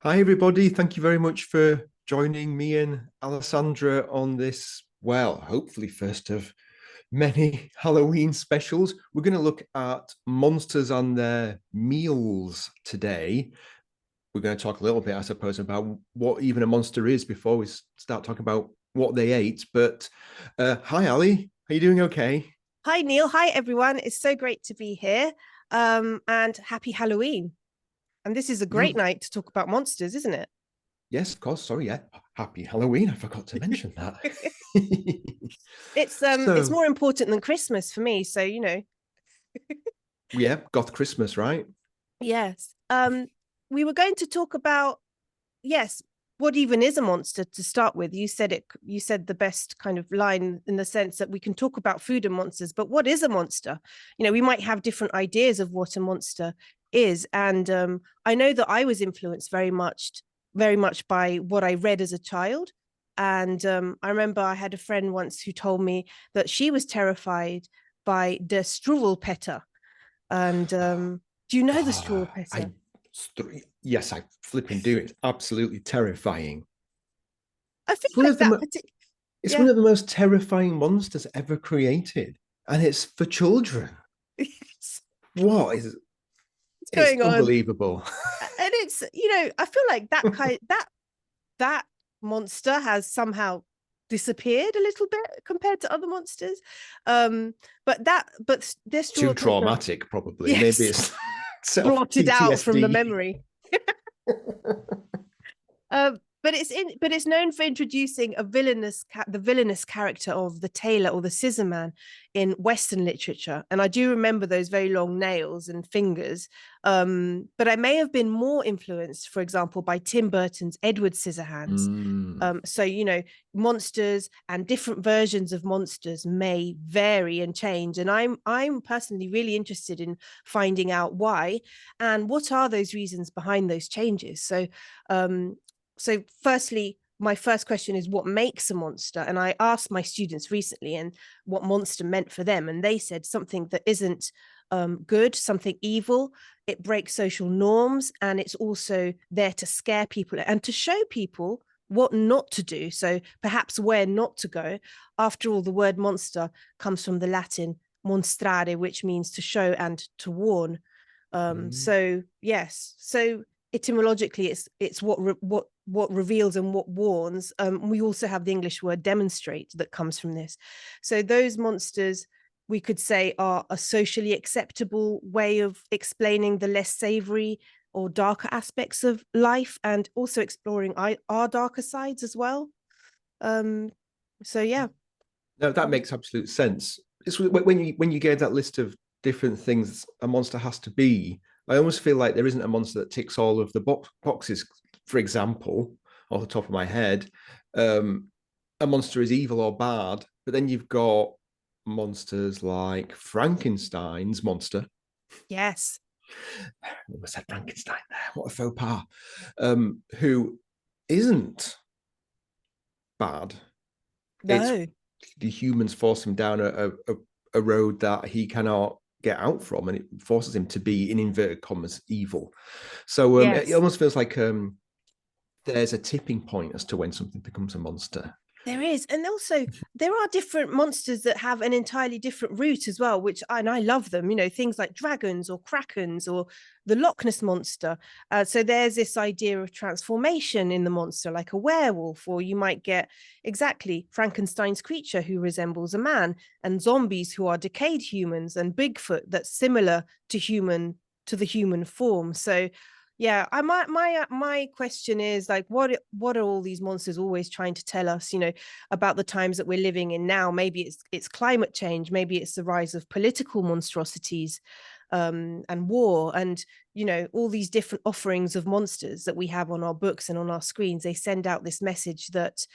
Hi, everybody. Thank you very much for joining me and Alessandra on this, well, hopefully first of many Halloween specials. We're going to look at monsters and their meals today. We're going to talk a little bit, I suppose, about what even a monster is before we start talking about what they ate. But hi, Ali. Are you doing okay? Hi, Neil. Hi, everyone. It's so great to be here. And happy Halloween. And this is a great Mm, night to talk about monsters, isn't it? yes, of course. Sorry, yeah. Happy Halloween. I forgot to mention that. It's So, more important than Christmas for me. So, yeah, Goth Christmas, right? yes. We were going to talk about, yes, what even is a monster to start with? You said the best kind of line in the sense that we can talk about food and monsters, but what is a monster? We might have different ideas of what a monster is. And I know that I was influenced very much by what I read as a child. And I remember I had a friend once who told me that she was terrified by the Struwwelpeter. And do you know the Oh, Struwwelpeter? yes, I flipping do. It's absolutely terrifying. I feel It's one like of the that particular, it's one yeah. of the most terrifying monsters ever created, and it's for children. What is What's it's going on? unbelievable. And it's, I feel like that monster has somehow disappeared a little bit compared to other monsters. But this Too straw pecker, traumatic, probably. Maybe yes, it's set off blotted out from the PTSD. memory. But it's known for introducing the villainous character of the tailor or the scissor man in Western literature, and I do remember those very long nails and fingers. But I may have been more influenced, for example, by Tim Burton's Edward Scissorhands. Mm. So monsters and different versions of monsters may vary and change, and I'm personally really interested in finding out why and what are those reasons behind those changes. Um, so firstly, my first question is what makes a monster? And I asked my students recently and what monster meant for them. And they said something that isn't good, something evil. It breaks social norms. And it's also there to scare people and to show people what not to do. So perhaps where not to go. After all, the word monster comes from the Latin monstrare, which means to show and to warn. Mm. So yes, so etymologically, it's what reveals and what warns. We also have the English word demonstrate that comes from this. So those monsters we could say are a socially acceptable way of explaining the less savory or darker aspects of life and also exploring our darker sides as well. Um, so yeah. No, that makes absolute sense. It's when you gave that list of different things a monster has to be. I almost feel like there isn't a monster that ticks all of the boxes. For example, off the top of my head, um, a monster is evil or bad, but then you've got monsters like Frankenstein's monster. Yes. I almost said Frankenstein there. What a faux pas. Who isn't bad. It's No. the humans force him down a road that he cannot get out from, and it forces him to be, in inverted commas, evil. So it Yes. almost feels like there's a tipping point as to when something becomes a monster. There is, and also there are different monsters that have an entirely different route as well, which and I love them. Things like dragons or krakens or the Loch Ness monster. So there's this idea of transformation in the monster, like a werewolf, or you might get exactly Frankenstein's creature who resembles a man, and zombies who are decayed humans, and Bigfoot that's similar to the human form. So yeah, my question is like what are all these monsters always trying to tell us, about the times that we're living in now? Maybe it's climate change, maybe it's the rise of political monstrosities, and war, and all these different offerings of monsters that we have on our books and on our screens. They send out this message that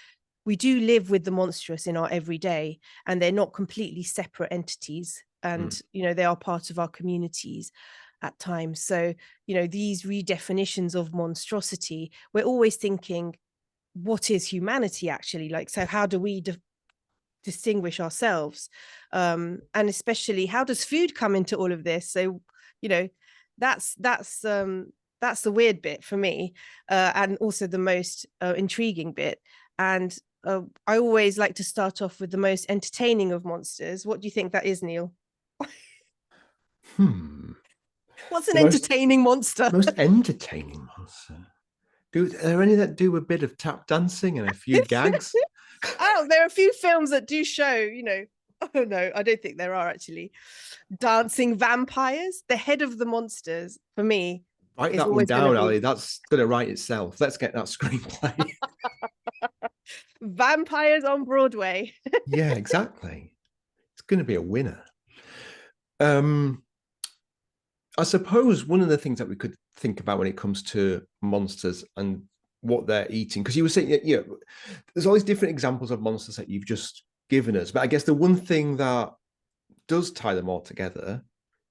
we do live with the monstrous in our everyday, and they're not completely separate entities, Mm. and they are part of our communities at times. So these redefinitions of monstrosity, we're always thinking, what is humanity actually like? So how do we distinguish ourselves? And especially, how does food come into all of this? So you know that's that's the weird bit for me, and also the most intriguing bit. And I always like to start off with the most entertaining of monsters. What do you think that is, Neil? What's an The most entertaining monster? most entertaining monster. Are there any that do a bit of tap dancing and a few gags? Oh, there are a few films that do show, oh no, I don't think there are actually. Dancing vampires, the head of the monsters, for me, Write is that one always going to down, be Ali. That's going to write itself. Let's get that screenplay. vampires on Broadway. Yeah, exactly. It's going to be a winner. Um, I suppose one of the things that we could think about when it comes to monsters and what they're eating, because you were saying, there's all these different examples of monsters that you've just given us. But I guess the one thing that does tie them all together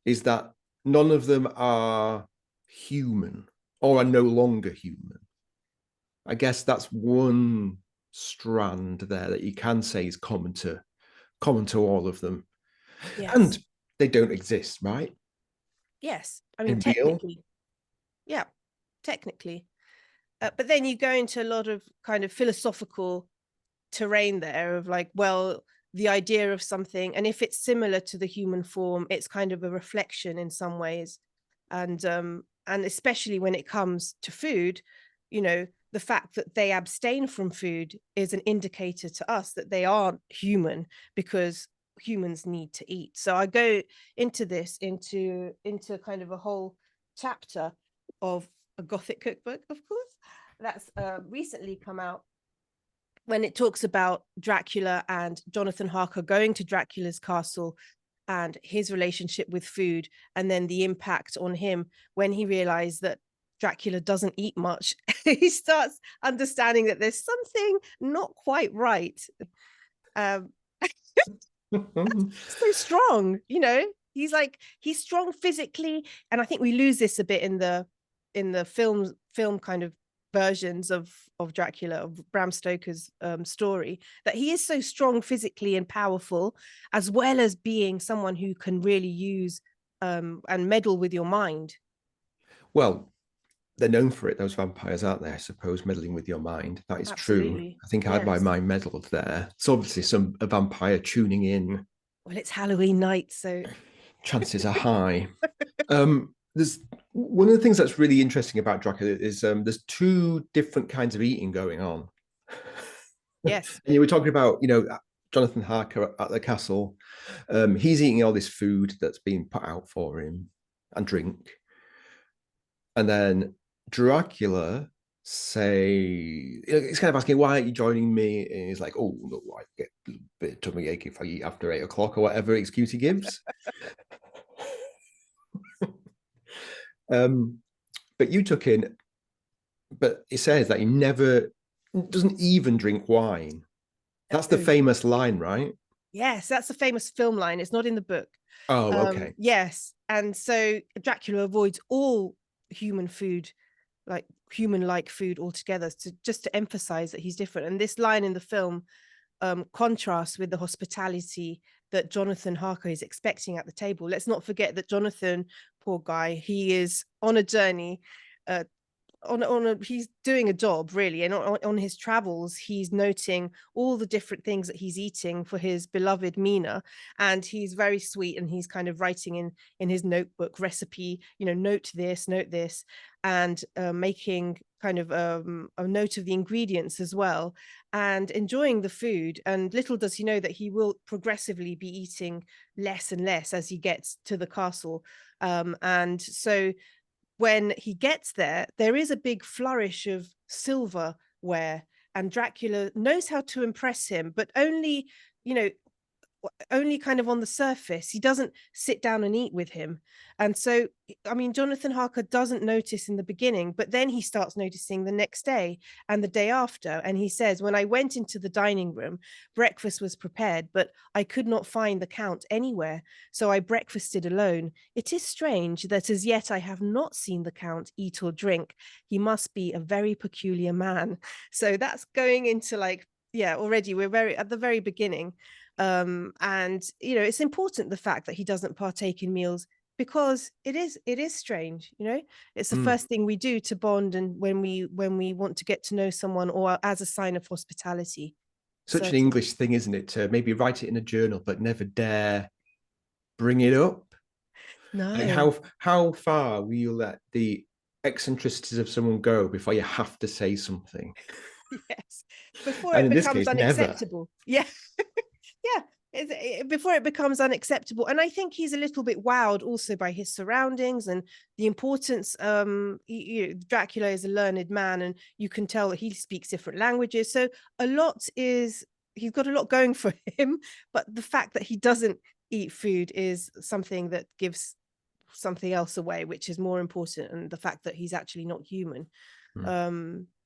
is that none of them are human or are no longer human. I guess that's one strand there that you can say is common to all of them. Yes. And they don't exist, right? Yes. I mean, In real. technically. Yeah, technically. But then you go into a lot of kind of philosophical terrain there of like, well, the idea of something, and if it's similar to the human form, it's kind of a reflection in some ways. And especially when it comes to food, the fact that they abstain from food is an indicator to us that they aren't human, because humans need to eat. So I go into this into kind of a whole chapter of a Gothic cookbook, of course, that's recently come out, when it talks about Dracula and Jonathan Harker going to Dracula's castle and his relationship with food, and then the impact on him when he realized that Dracula doesn't eat much. He starts understanding that there's something not quite right. Um, so strong, he's strong physically, and I think we lose this a bit in the film kind of versions of Dracula, of Bram Stoker's story, that he is so strong physically and powerful, as well as being someone who can really use and meddle with your mind. Well, they're known for it, those vampires, aren't they? I suppose, meddling with your mind. That is true. Absolutely. I think I had my Yes. mind meddled there. It's obviously a vampire tuning in. Well, it's Halloween night, so Chances are high. There's one of the things that's really interesting about Dracula is there's two different kinds of eating going on. yes. And you were talking about, Jonathan Harker at the castle. He's eating all this food that's being put out for him and drink. And then Dracula he's kind of asking, why aren't you joining me? And he's like, oh, no, I get a bit of tummy ache if I eat after 8 o'clock or whatever excuse he gives. But it says that he never doesn't even drink wine. That's the famous line, right? Yes, that's a famous film line. It's not in the book. Oh, okay. Yes. And so Dracula avoids all human food, like human-like food altogether, just to emphasize that he's different. And this line in the film contrasts with the hospitality that Jonathan Harker is expecting at the table. Let's not forget that Jonathan, poor guy, he is on a journey, he's doing a job really, and on his travels he's noting all the different things that he's eating for his beloved Mina, and he's very sweet, and he's kind of writing in his notebook recipe, note this, and making kind of a note of the ingredients as well, and enjoying the food. And little does he know that he will progressively be eating less and less as he gets to the castle. And so when he gets there, there is a big flourish of silverware, and Dracula knows how to impress him, but only, only kind of on the surface. He doesn't sit down and eat with him. And so, I mean, Jonathan Harker doesn't notice in the beginning, but then he starts noticing the next day and the day after. And he says, when I went into the dining room, breakfast was prepared, but I could not find the Count anywhere. So I breakfasted alone. It is strange that as yet I have not seen the Count eat or drink. He must be a very peculiar man. So that's going into already we're very at the very beginning. And it's important, the fact that he doesn't partake in meals because it is strange, you know. It's the Mm. first thing we do to bond, and when we want to get to know someone, or as a sign of hospitality. Such an Certainly. English thing, isn't it, to maybe write it in a journal but never dare bring it up. Like No. how far will you let the eccentricities of someone go before you have to say something? Yes, before And it in this becomes case, never. unacceptable. Yeah. Yeah, before it becomes unacceptable. And I think he's a little bit wowed also by his surroundings and the importance. Dracula is a learned man, and you can tell that he speaks different languages, so he's got a lot going for him. But the fact that he doesn't eat food is something that gives something else away, which is more important, and the fact that he's actually not human.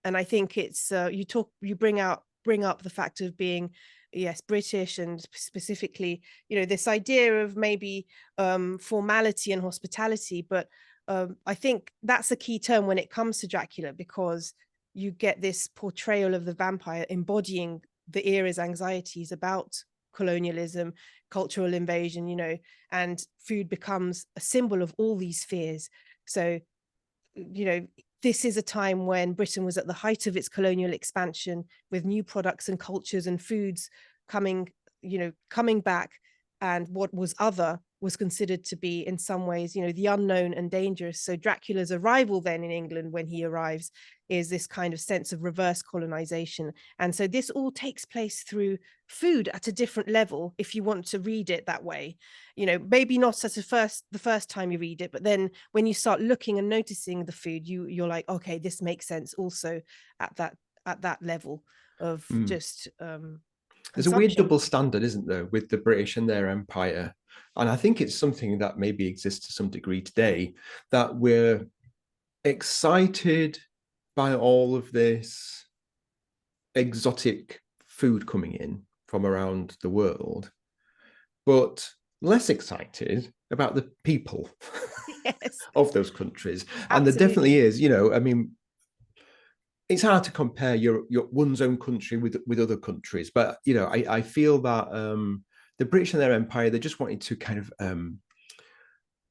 And I think it's you bring up the fact of being, yes, British, and specifically, this idea of maybe formality and hospitality. But I think that's a key term when it comes to Dracula, because you get this portrayal of the vampire embodying the era's anxieties about colonialism, cultural invasion, and food becomes a symbol of all these fears. So, this is a time when Britain was at the height of its colonial expansion, with new products and cultures and foods coming, coming back. And what was other was considered to be, in some ways, the unknown and dangerous. So Dracula's arrival then in England, when he arrives, is this kind of sense of reverse colonization. And so this all takes place through food at a different level, if you want to read it that way. Maybe not as the first time you read it, but then when you start looking and noticing the food, you're like, okay, this makes sense also at that level of just There's a weird consumption. double standard, isn't there, with the British and their empire? And I think it's something that maybe exists to some degree today, that we're excited by all of this exotic food coming in from around the world, but less excited about the people Yes, of those countries. And there definitely absolutely. is, I mean, it's hard to compare your one's own country with other countries, but I feel that the British and their empire, they just wanted to kind of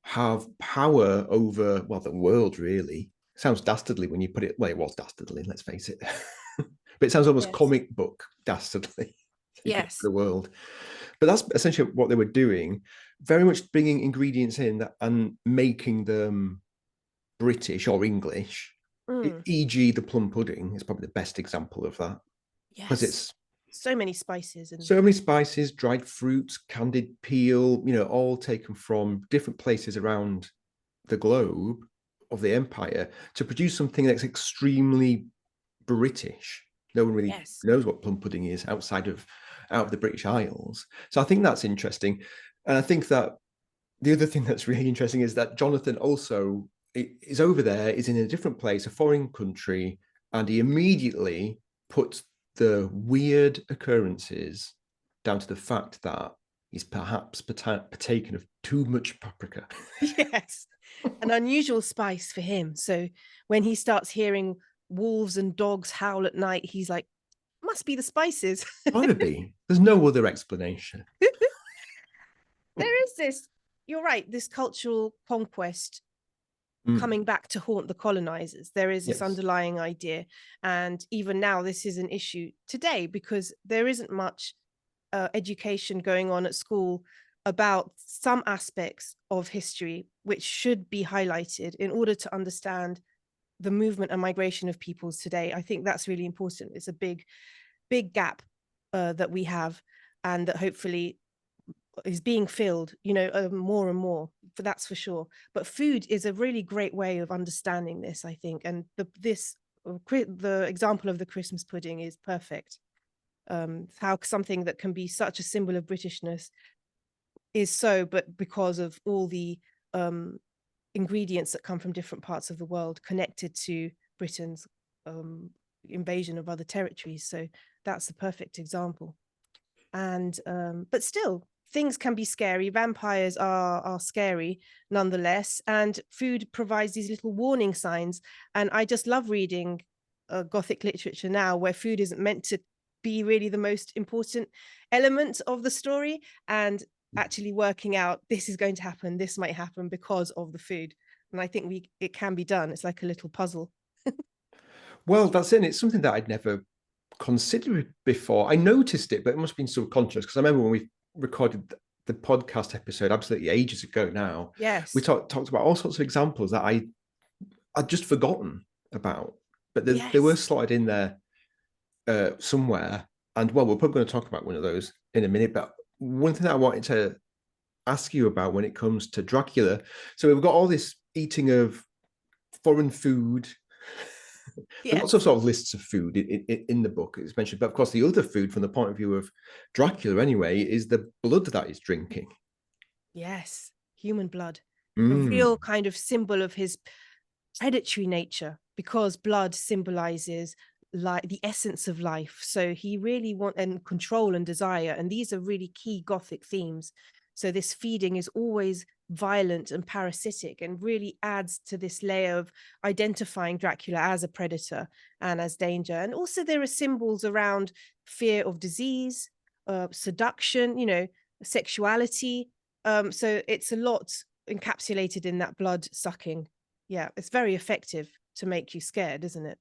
have power over, well, the world, really. Sounds dastardly when you put it, well, it was dastardly, let's face it. But it sounds almost Yes. comic book dastardly. Taking over Yes. the world. But that's essentially what they were doing, very much bringing ingredients in and making them British or English. Mm. E.g., the plum pudding is probably the best example of that, because Yes. it's So many spices and so many spices, dried fruits, candied peel, all taken from different places around the globe of the empire to produce something that's extremely British. No one really yes. knows what plum pudding is out of the British Isles. So I think that's interesting. And I think that the other thing that's really interesting is that Jonathan also is over there, is in a different place, a foreign country, and he immediately puts the weird occurrences down to the fact that he's perhaps partaken of too much paprika. Yes. An unusual spice for him. So when he starts hearing wolves and dogs howl at night, he's like, must be the spices. Gotta be. There's no other explanation. There is this, you're right, this cultural conquest coming back to haunt the colonizers. There is this Yes. underlying idea. And even now, this is an issue today, because there isn't much education going on at school about some aspects of history which should be highlighted in order to understand the movement and migration of peoples today. I think that's really important. It's a big gap that we have, and that hopefully is being filled, more and more. For that's for sure. But food is a really great way of understanding this, I think. And the example of the Christmas pudding is perfect. How something that can be such a symbol of Britishness is so, but because of all the ingredients that come from different parts of the world connected to Britain's invasion of other territories. So that's the perfect example. And but still, things can be scary. Vampires are scary nonetheless, and food provides these little warning signs. And I just love reading Gothic literature now, where food isn't meant to be really the most important element of the story, and actually working out this is going to happen, this might happen because of the food. And I think it can be done. It's like a little puzzle. Well, that's it. And it's something that I'd never considered before. I noticed it, but it must have been subconscious because I remember when we recorded the podcast episode absolutely ages ago now, we Yes. talked about all sorts of examples that I'd just forgotten about, but they were Yes. slotted in there somewhere. And well, we're probably going to talk about one of those in a minute. But one thing that I wanted to ask you about when it comes to Dracula, so we've got all this eating of foreign food. There are lots of Yes. sort of lists of food in the book, it's mentioned, but of course, the other food from the point of view of Dracula, anyway, is the blood that he's drinking. Yes. Human blood. A Mm. real kind of symbol of his predatory nature, because blood symbolizes like the essence of life. So he really and control and desire, and these are really key Gothic themes. So this feeding is always violent and parasitic, and really adds to this layer of identifying Dracula as a predator and as danger. And also there are symbols around fear of disease, seduction, sexuality. So it's a lot encapsulated in that blood sucking. Yeah, it's very effective to make you scared, isn't it?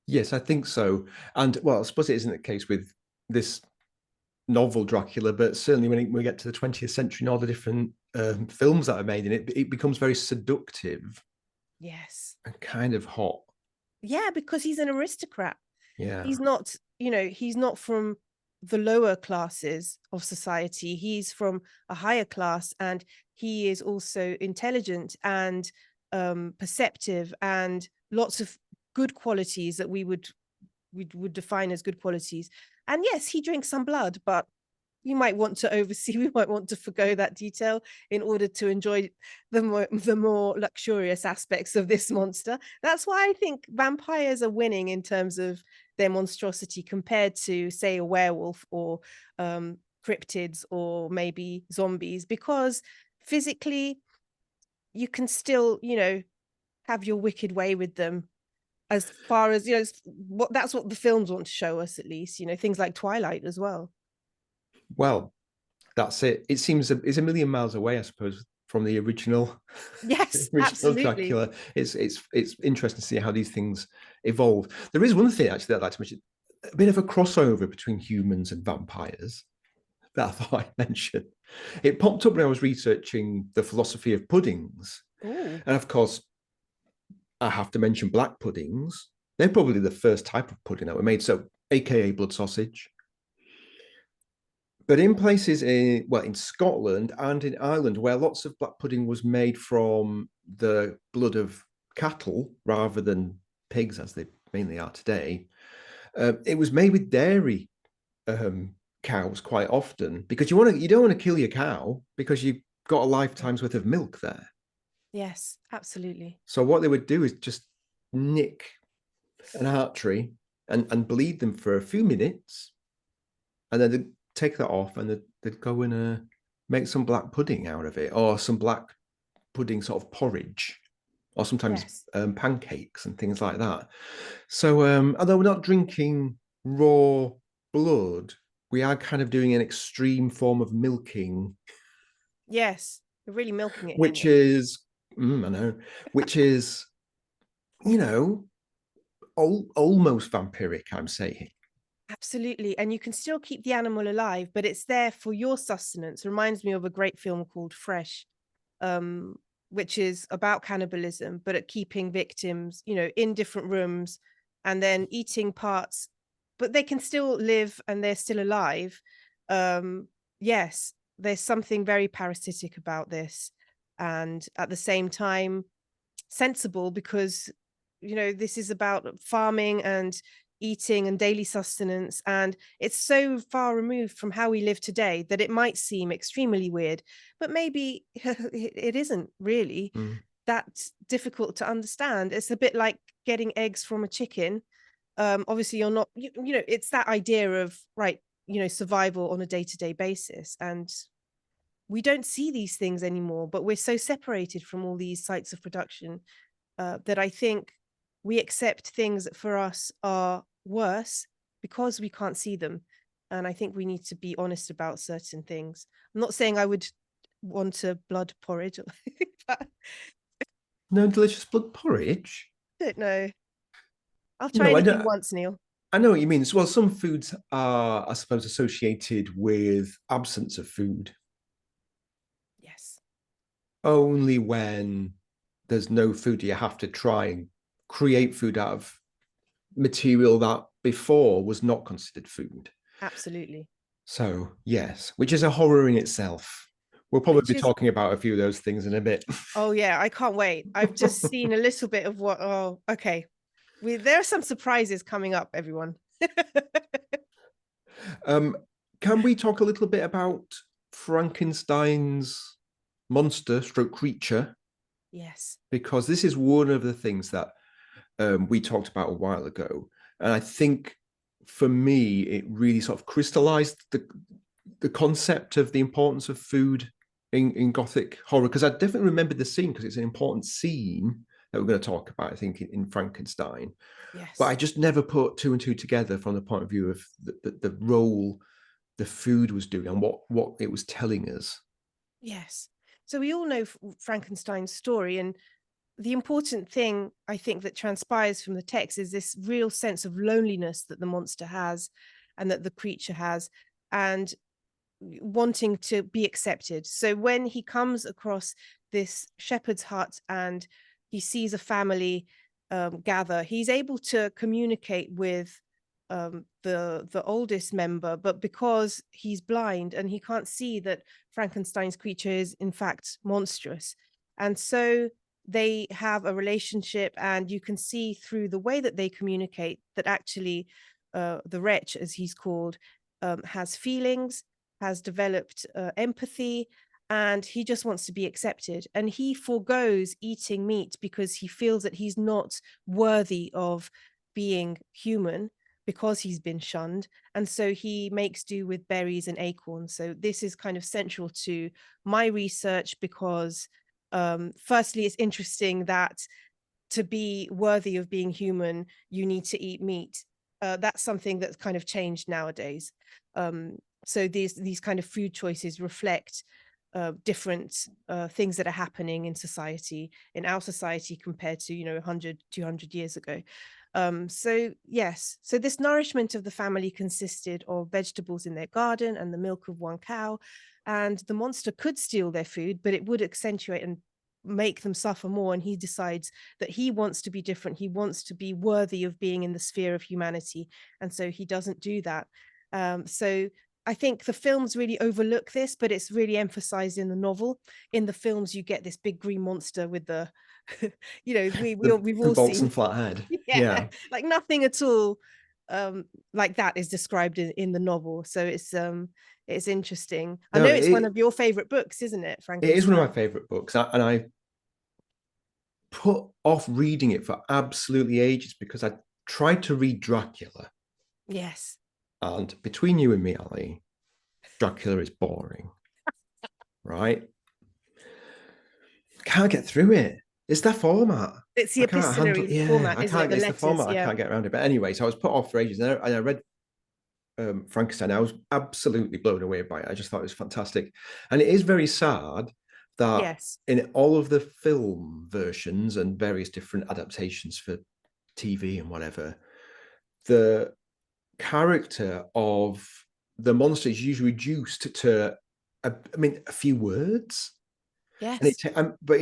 Yes, I think so. And well, I suppose it isn't the case with this novel Dracula, but certainly when we get to the 20th century and all the different films that are made in it, it becomes very seductive Yes. and kind of hot. Yeah, because he's an aristocrat. Yeah. He's not, he's not from the lower classes of society. He's from a higher class, and he is also intelligent and perceptive, and lots of good qualities that we would define as good qualities. And yes, he drinks some blood, but we might want to oversee, we might want to forgo that detail in order to enjoy the more luxurious aspects of this monster. That's why I think vampires are winning in terms of their monstrosity compared to, say, a werewolf or cryptids or maybe zombies, because physically you can still, have your wicked way with them, as far as, that's what the films want to show us, at least, things like Twilight as well. Well, that's it. It seems it's a million miles away, I suppose, from the original Yes, original absolutely. Dracula. It's interesting to see how these things evolve. There is one thing actually that I'd like to mention, a bit of a crossover between humans and vampires that I thought I'd mention. It popped up when I was researching the philosophy of puddings. Oh, And of course, I have to mention black puddings. They're probably the first type of pudding that were made. So, AKA blood sausage. But in places in Scotland and in Ireland, where lots of black pudding was made from the blood of cattle rather than pigs, as they mainly are today, it was made with dairy cows quite often, because you don't want to kill your cow because you've got a lifetime's worth of milk there. yes, absolutely. So what they would do is just nick an artery and bleed them for a few minutes, and then they'd take that off and they'd go and make some black pudding out of it, or some black pudding sort of porridge, or sometimes Yes. pancakes and things like that. So although we're not drinking raw blood, we are kind of doing an extreme form of milking, Yes. You're really milking it here, which Nick. is, I know, which is, you know, almost vampiric, I'm saying. Absolutely. And you can still keep the animal alive, but it's there for your sustenance. Reminds me of a great film called Fresh, um, which is about cannibalism, but at keeping victims, in different rooms and then eating parts, but they can still live and they're still alive. Yes, there's something very parasitic about this. And at the same time, sensible, because this is about farming and eating and daily sustenance, and it's so far removed from how we live today that it might seem extremely weird, but maybe it isn't really Mm. that difficult to understand. It's a bit like getting eggs from a chicken. Obviously you're not, it's that idea of, right, survival on a day-to-day basis, and we don't see these things anymore, but we're so separated from all these sites of production, that I think we accept things that for us are worse because we can't see them. And I think we need to be honest about certain things. I'm not saying I would want a blood porridge, but No delicious blood porridge. I don't know. I'll try No, I anything know. once, Neil. I know what you mean. Well, some foods are, I suppose, associated with absence of food Yes. only when there's no food. You have to try and create food out of material that before was not considered food. Absolutely. So, yes, which is a horror in itself. We'll probably Which be is, talking about a few of those things in a bit. oh yeah, I can't wait. I've just seen a little bit of what, oh, okay. There are some surprises coming up, everyone. um, can we talk a little bit about Frankenstein's monster stroke creature? Yes. Because this is one of the things that we talked about a while ago. And I think for me, it really sort of crystallized the concept of the importance of food in Gothic horror. Because I definitely remember the scene because it's an important scene that we're going to talk about, I think, in Frankenstein. But I Yes. just never put two and two together from the point of view of the role the food was doing and what it was telling us. Yes. So we all know Frankenstein's story, and the important thing I think that transpires from the text is this real sense of loneliness that the monster has and that the creature has, and wanting to be accepted. So when he comes across this shepherd's hut and he sees a family gather, he's able to communicate with the oldest member, but because he's blind and he can't see that Frankenstein's creature is in fact monstrous, and so they have a relationship, and you can see through the way that they communicate that actually the wretch, as he's called, has feelings, has developed empathy, and he just wants to be accepted. And he forgoes eating meat because he feels that he's not worthy of being human because he's been shunned. And so he makes do with berries and acorns. So this is kind of central to my research because, firstly, it's interesting that to be worthy of being human, you need to eat meat. That's something that's kind of changed nowadays. So these kind of food choices reflect different things that are happening in society, in our society, compared to 100 200 years ago. So yes, so this nourishment of the family consisted of vegetables in their garden and the milk of one cow, and the monster could steal their food, but it would accentuate and make them suffer more. And he decides that he wants to be different, he wants to be worthy of being in the sphere of humanity, and so he doesn't do that. So I think the films really overlook this, but it's really emphasized in the novel. In the films, you get this big green monster with the, we've The all bolts seen, and flathead. yeah, Yeah. like nothing at all, like that is described in the novel. So it's interesting. I know No, it's one of your favorite books, isn't it, it is one of my Frankenstein? favorite books. And I put off reading it for absolutely ages because I tried to read Dracula. Yes. And between you and me, Ali, Dracula is boring, right? Can't get through it. It's that format. It's the I can't handle. epistolary Yeah, format, I isn't it? can't. The It's the letters, format. I yeah. can't get around it. But anyway, so I was put off for ages, and I read Frankenstein. I was absolutely blown away by it. I just thought it was fantastic, and it is very sad that Yes. in all of the film versions and various different adaptations for TV and whatever, the character of the monster is usually reduced to, a few words, and Yes. but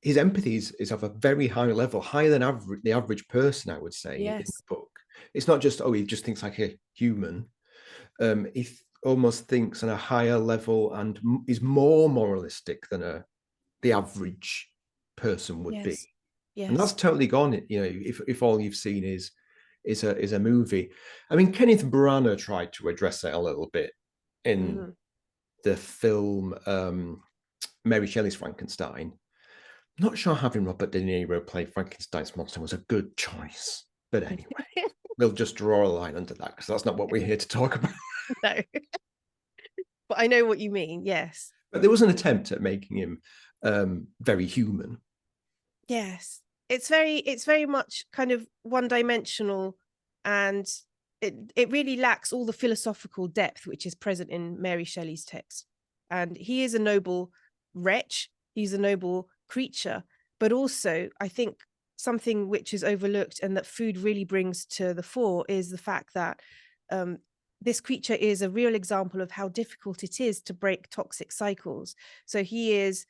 his empathy is of a very high level, higher than the average person, I would say, in the Yes. book. It's not just, he just thinks like a human. He almost thinks on a higher level and is more moralistic than the average person would be. Yes. And that's Yes. totally gone. If all you've seen is a movie. I mean, Kenneth Branagh tried to address it a little bit in Mhm. the film Mary Shelley's Frankenstein. I'm not sure having Robert De Niro play Frankenstein's monster was a good choice. But anyway, we'll just draw a line under that because that's not what we're here to talk about. No, but I know what you mean. Yes. But there was an attempt at making him very human. Yes. It's very much kind of one dimensional, and it really lacks all the philosophical depth which is present in Mary Shelley's text. And he is a noble wretch, he's a noble creature, but also I think something which is overlooked and that food really brings to the fore is the fact that this creature is a real example of how difficult it is to break toxic cycles. So he is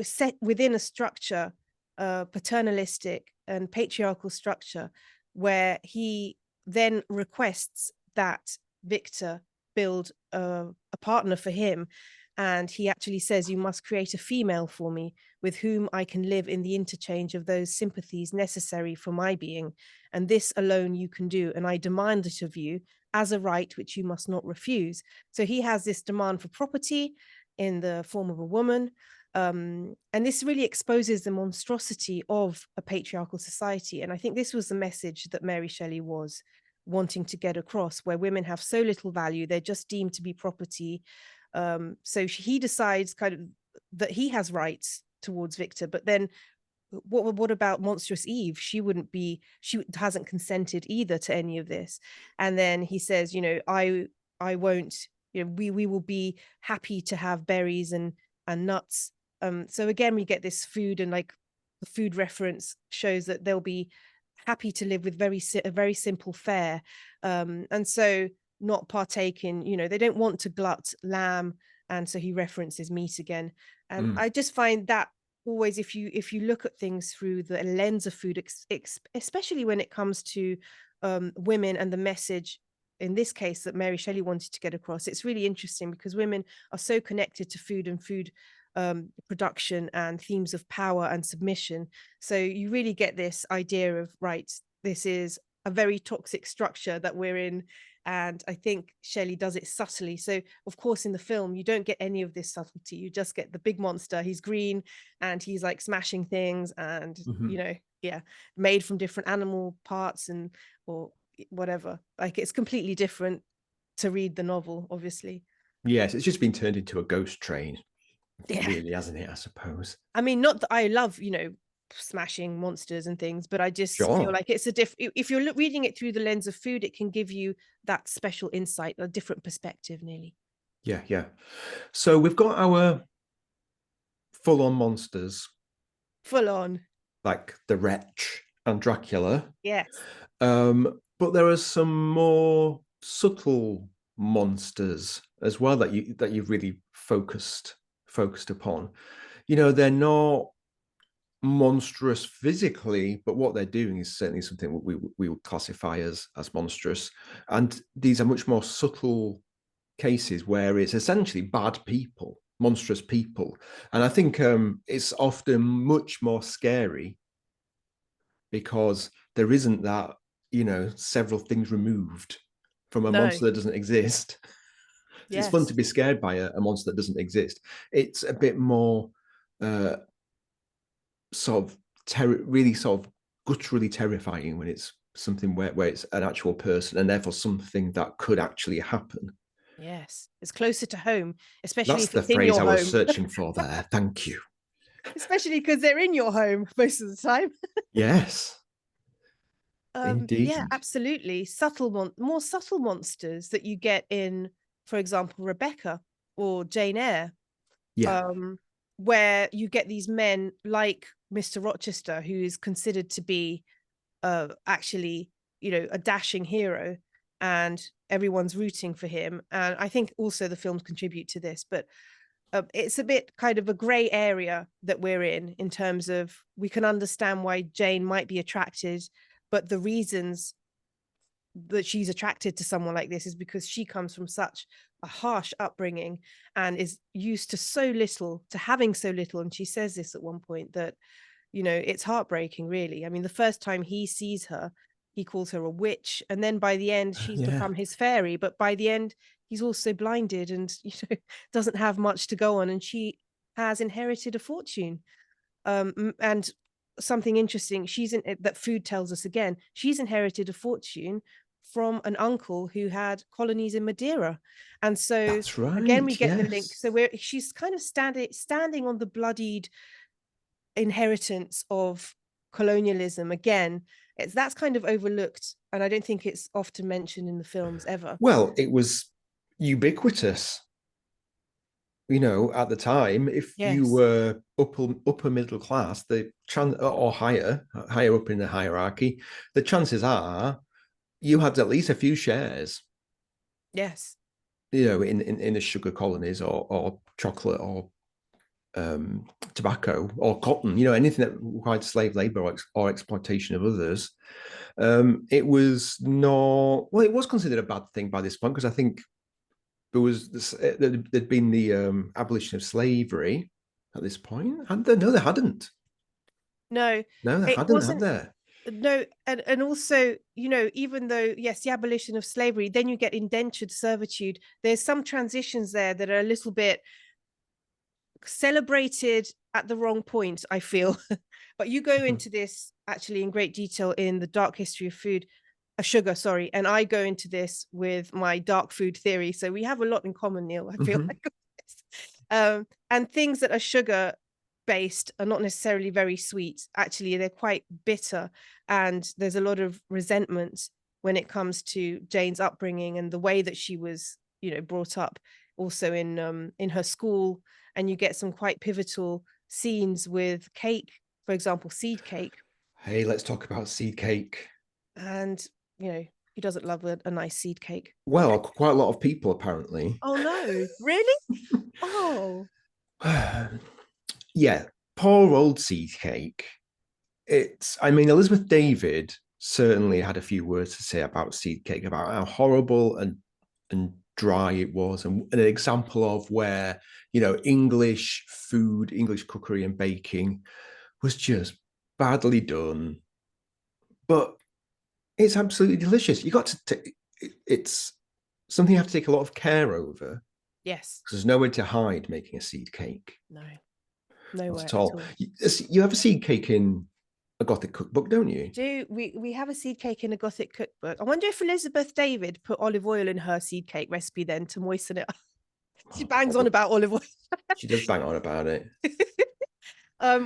set within a structure, paternalistic and patriarchal structure, where he then requests that Victor build a partner for him. And he actually says, you must create a female for me with whom I can live in the interchange of those sympathies necessary for my being. And this alone you can do. And I demand it of you as a right which you must not refuse. So he has this demand for property in the form of a woman. And this really exposes the monstrosity of a patriarchal society. And I think this was the message that Mary Shelley was wanting to get across, where women have so little value, they're just deemed to be property. So he decides kind of that he has rights towards Victor, but then what about monstrous Eve? She hasn't consented either to any of this. And then he says, I won't, we will be happy to have berries and nuts. So again, we get this food, and like the food reference shows that they'll be happy to live with a very simple fare. And so not partake in, they don't want to glut lamb. And so he references meat again. And I just find that always, if you look at things through the lens of food, especially when it comes to women and the message in this case that Mary Shelley wanted to get across, it's really interesting because women are so connected to food and food production and themes of power and submission. So you really get this idea of, right, this is a very toxic structure that we're in. And I think Shelley does it subtly. So of course in the film you don't get any of this subtlety, you just get the big monster. He's green and he's like smashing things and made from different animal parts and or whatever. Like it's completely different to read the novel, obviously. Yes, it's just been turned into a ghost train, really, hasn't it, I suppose? I mean, not that I love, smashing monsters and things, but I just feel like it's if you're reading it through the lens of food, it can give you that special insight, a different perspective nearly. Yeah. So we've got our full-on monsters. Full on. Like the Wretch and Dracula. Yes. But there are some more subtle monsters as well that you've really focused upon. They're not monstrous physically, but what they're doing is certainly something we would classify as monstrous. And these are much more subtle cases where it's essentially bad people, monstrous people. And I think it's often much more scary because there isn't that, several things removed from a monster that doesn't exist. Yes. It's fun to be scared by a monster that doesn't exist. It's a bit more really gutturally terrifying when it's something where it's an actual person and therefore something that could actually happen. Yes, it's closer to home, especially if it's in your home. That's the phrase I was searching for there. Thank you. Especially because they're in your home most of the time. Yes. Indeed. Yeah, absolutely. More subtle monsters that you get in, for example, Rebecca or Jane Eyre. Yeah. Where you get these men like Mr. Rochester, who is considered to be actually, a dashing hero, and everyone's rooting for him. And I think also the films contribute to this, but it's a bit kind of a gray area that we're in terms of we can understand why Jane might be attracted, but the reasons that she's attracted to someone like this is because she comes from such a harsh upbringing and is used to having so little. And she says this at one point that, it's heartbreaking, really. I mean, the first time he sees her, he calls her a witch. And then by the end, she's become his fairy. But by the end, he's also blinded and, doesn't have much to go on. And she has inherited a fortune. And something interesting, that food tells us again, she's inherited a fortune from an uncle who had colonies in Madeira. And so that's right, again, we get the link. So she's kind of standing on the bloodied inheritance of colonialism again, That's kind of overlooked, and I don't think it's often mentioned in the films ever. Well, it was ubiquitous. You know, at the time, if you Yes. were upper middle class, the chance or higher up in the hierarchy, the chances are you had at least a few shares. Yes. You know, in the sugar colonies or chocolate or tobacco or cotton. You know, anything that required slave labor or exploitation of others. It was not well. It was considered a bad thing by this point because I think there was there'd been the abolition of slavery at this point. And no, they hadn't. No, No, they it hadn't, had wasn't. they? No, and also, you know, even though, yes, the abolition of slavery, then you get indentured servitude. There's some transitions there that are a little bit celebrated at the wrong point, I feel. But you go into this actually in great detail in the Dark History of Food, sugar, sorry, and I go into this with my dark food theory. So we have a lot in common, Neil. I feel Mhm. like. And things that are sugar based are not necessarily very sweet. Actually, they're quite bitter, and there's a lot of resentment when it comes to Jane's upbringing and the way that she was, you know, brought up. Also in her school, and you get some quite pivotal scenes with cake, for example, seed cake, Hey, let's talk about seed cake. and you know, who doesn't love a nice seed cake? Well, quite a lot of people apparently. Oh no, really? Oh, Yeah, poor old seed cake. I mean, Elizabeth David certainly had a few words to say about seed cake, about how horrible and dry it was, and an example of where, you know, English food, English cookery and baking was just badly done. But it's absolutely delicious. You got to, it's something you have to take a lot of care over yes. because there's nowhere to hide making a seed cake. No, Not nowhere at at all. all. You have a seed cake in a Gothic cookbook, don't you? Do we have a seed cake in a Gothic cookbook? I wonder if Elizabeth David put olive oil in her seed cake recipe then to moisten it up. She Oh, bangs on probably. about olive oil. She does bang on about it.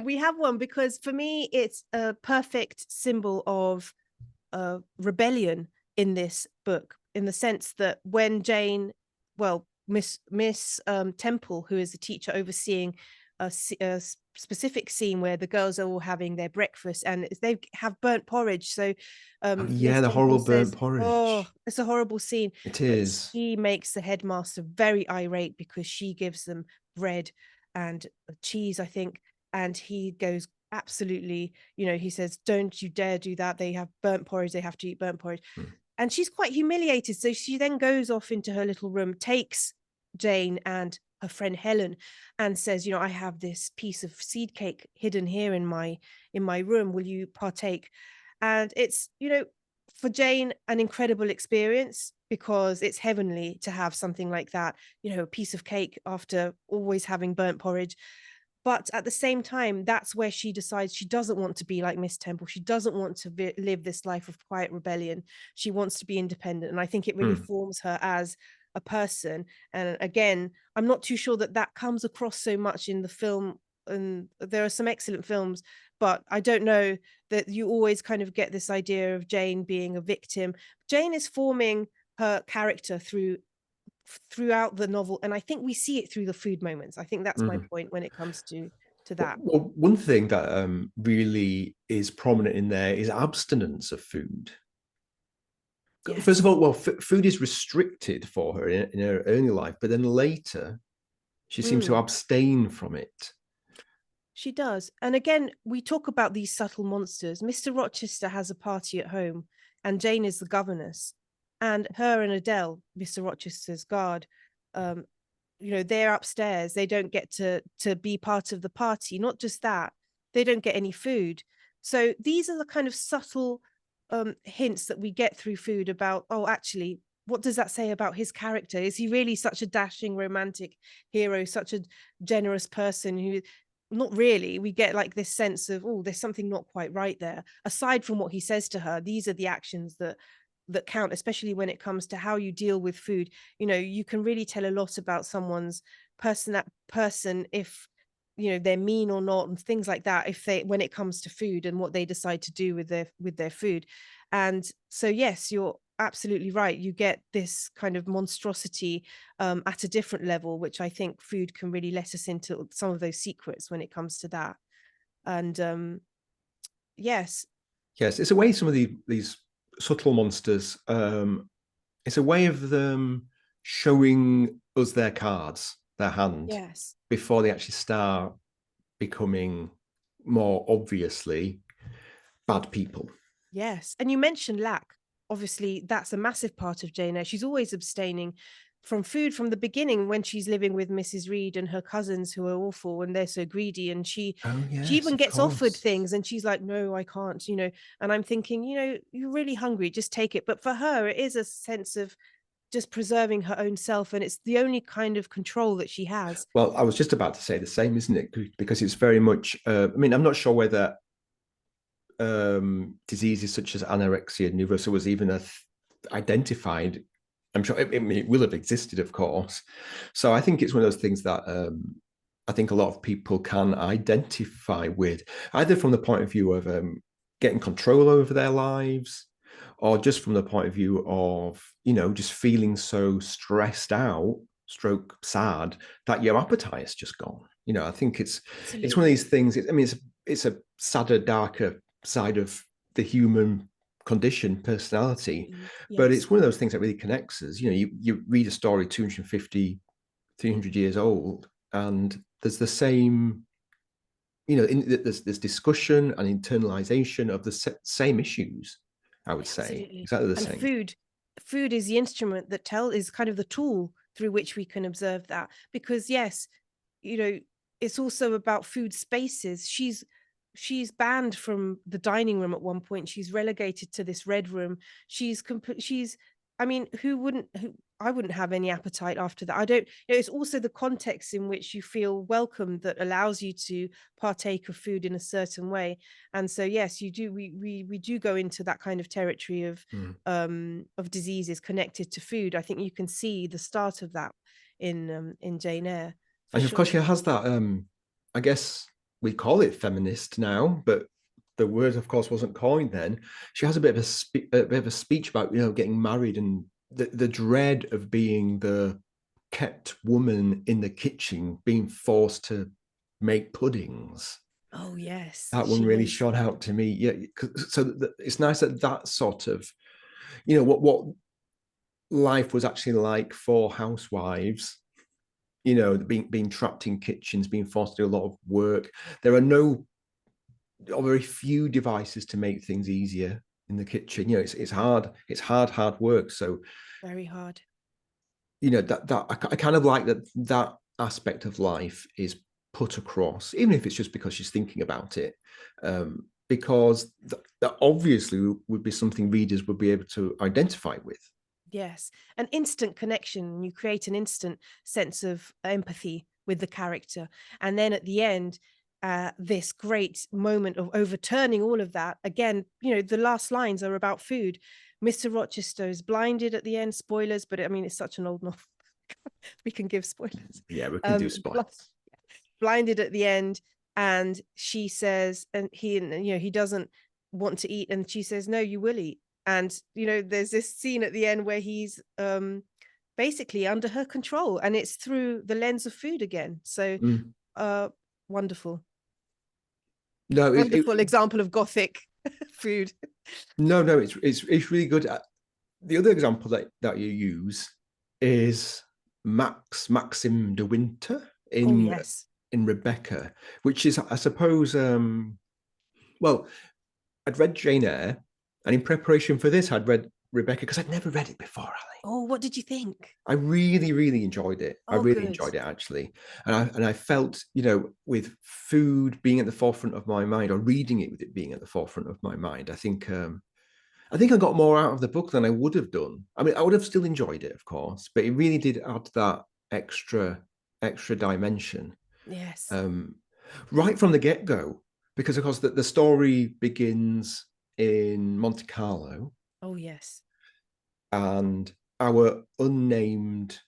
We have one because for me it's a perfect symbol of rebellion in this book, in the sense that when Jane, well, Miss Temple, who is the teacher overseeing a specific scene where the girls are all having their breakfast and they have burnt porridge. So Oh Miss yeah, the Temple horrible burnt says, "Oh, porridge. it's a horrible scene," It but is. she makes the headmaster very irate because she gives them bread and cheese, I think, and he goes absolutely, you know, he says, "Don't you dare do that. They have burnt porridge. They have to eat burnt porridge." Mm. And she's quite humiliated. So she then goes off into her little room, takes Jane and her friend Helen, and says, "You know, I have this piece of seed cake hidden here in my room. Will you partake?" And it's, you know, for Jane, an incredible experience because it's heavenly to have something like that, you know, a piece of cake after always having burnt porridge. But at the same time, that's where she decides she doesn't want to be like Miss Temple. She doesn't want to live this life of quiet rebellion. She wants to be independent. And I think it really Mm. forms her as a person. And again, I'm not too sure that that comes across so much in the film. And there are some excellent films, but I don't know that you always kind of get this idea of Jane being a victim. Jane is forming her character throughout the novel, and I think we see it through the food moments. I think that's my Mm. point when it comes to Well, that. one thing that really is prominent in there is abstinence of food. First of Yes. all, well, food is restricted for her in her early life, but then later she seems to Mm, abstain from it. she does. And again, we talk about these subtle monsters. Mr. Rochester has a party at home, and Jane is the governess. And her and Adele, Mr. Rochester's guard, um, you know, they're upstairs. They don't get to be part of the party. Not just that, they don't get any food. So these are the kind of subtle hints that we get through food about, oh, actually, what does that say about his character? Is he really such a dashing romantic hero, such a generous person who, not really, we get like this sense of, oh, there's something not quite right there. Aside from what he says to her, these are the actions that count, especially when it comes to how you deal with food. You know, you can really tell a lot about someone's person if they're mean or not, and things like that, if they when it comes to food and what they decide to do with their food. And so yes, you're absolutely right, you get this kind of monstrosity at a different level, which I think food can really let us into some of those secrets when it comes to that. And yes. Yes, it's a way some of these subtle monsters. It's a way of them showing us their cards, their hand, Yes. before they actually start becoming more obviously bad people. Yes. And you mentioned lack. Obviously, that's a massive part of Jane Eyre. She's always abstaining from food from the beginning when she's living with Mrs. Reed and her cousins who are awful and they're so greedy. And Oh she yes, even of gets offered course. things and she's like, no, I can't. And I'm thinking, you're really hungry, just take it. But for her, it is a sense of just preserving her own self. And it's the only kind of control that she has. Well, I was just about to say the same, isn't it? Because it's very much. I mean, I'm not sure whether diseases such as anorexia nervosa was even identified. I'm sure it will have existed, of course. So I think it's one of those things that I think a lot of people can identify with, either from the point of view of getting control over their lives, or just from the point of view of, just feeling so stressed out, stroke sad, that your appetite is just gone. I think it's one of Absolutely. these things. I mean, it's a sadder, darker side of the human condition, personality, but Yes. it's one of those things that really connects us. You read a story 250, 300 years old, and there's the same, there's discussion and internalization of the same issues. I would say Absolutely. exactly the And same. food is the instrument that is kind of the tool through which we can observe that. Because yes, you know, it's also about food spaces. She's banned from the dining room at one point. She's relegated to this red room. She's I mean, who I wouldn't have any appetite after that. I don't, it's also the context in which you feel welcome that allows you to partake of food in a certain way. And so yes, you do we do go into that kind of territory of diseases connected to food. I think you can see the start of that in Jane Eyre for And of course, sure. she has that. I guess we call it feminist now, but the word, of course, wasn't coined then. She has a bit of a speech about getting married and the dread of being the kept woman in the kitchen, being forced to make puddings. Oh yes, That one she really is. shone out to me. Yeah, so it's nice that sort of what life was actually like for housewives, being trapped in kitchens, being forced to do a lot of work. There are no or very few devices to make things easier in the kitchen. It's hard. It's hard work. So Very hard. that I kind of like that aspect of life is put across, even if it's just because she's thinking about it. Because that obviously would be something readers would be able to identify with. Yes, an instant connection. You create an instant sense of empathy with the character. And then at the end, this great moment of overturning all of that. Again, the last lines are about food. Mr. Rochester is blinded at the end. Spoilers, but I mean, it's such an old novel. We can give spoilers. Yeah, we can do Um, bl- spoilers. Blinded at the end, and she says, and he doesn't want to eat, and she says, no, you will eat. And there's this scene at the end where he's basically under her control, and it's through the lens of food again. So Mm. uh wonderful. No, Wonderful example of Gothic food. no, it's really good. The other example that you use is Maxim de Winter Oh in yes. Rebecca, which is, I suppose, well, I'd read Jane Eyre, and in preparation for this, I'd read Rebecca because I'd never read it before, Ali. Oh, what did you think? I really, really enjoyed it. I Oh, really good. enjoyed it actually, and I felt, with food being at the forefront of my mind, or reading it with it being at the forefront of my mind, I think I got more out of the book than I would have done. I mean, I would have still enjoyed it, of course, but it really did add that extra dimension, Yes. um, right from the get go, because of course the story begins in Monte Carlo, Oh yes. and our unnamed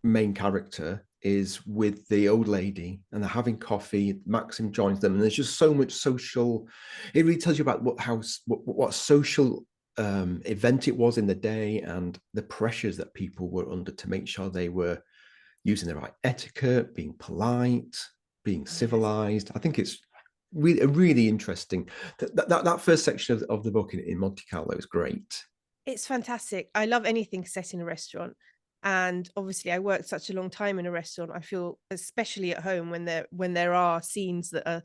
main character is with the old lady, and they're having coffee. Maxim joins them, and there's just so much social. It really tells you about what social event it was in the day, and the pressures that people were under to make sure they were using the right etiquette, being polite, being Yes. civilized. I think it's really interesting. That first section of the book in Monte Carlo is great. It's fantastic. I love anything set in a restaurant. And obviously I worked such a long time in a restaurant. I feel especially at home when there are scenes that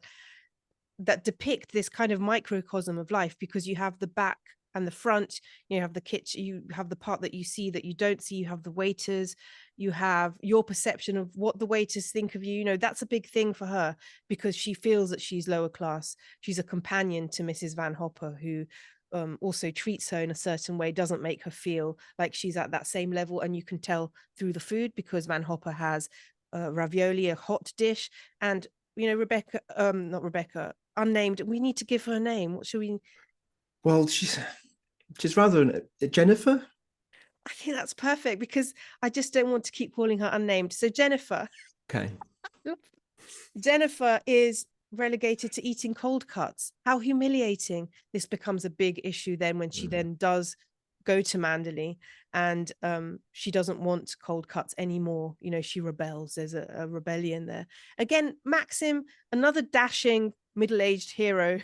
depict this kind of microcosm of life, because you have the back and the front, you have the kitchen, you have the part that you see that you don't see, you have the waiters, you have your perception of what the waiters think of you. You know, that's a big thing for her, because she feels that she's lower class. She's a companion to Mrs. Van Hopper, who also treats her in a certain way, doesn't make her feel like she's at that same level. And you can tell through the food, because Van Hopper has ravioli, a hot dish, and Rebecca, not Rebecca, unnamed. We need to give her a name. What should we? Well, she's rather Jennifer. I think that's perfect, because I just don't want to keep calling her unnamed. So Jennifer. Okay. Jennifer is relegated to eating cold cuts. How humiliating. This becomes a big issue then when she then does go to Manderley, and she doesn't want cold cuts anymore. She rebels. There's a rebellion there. Again, Maxim, another dashing middle-aged hero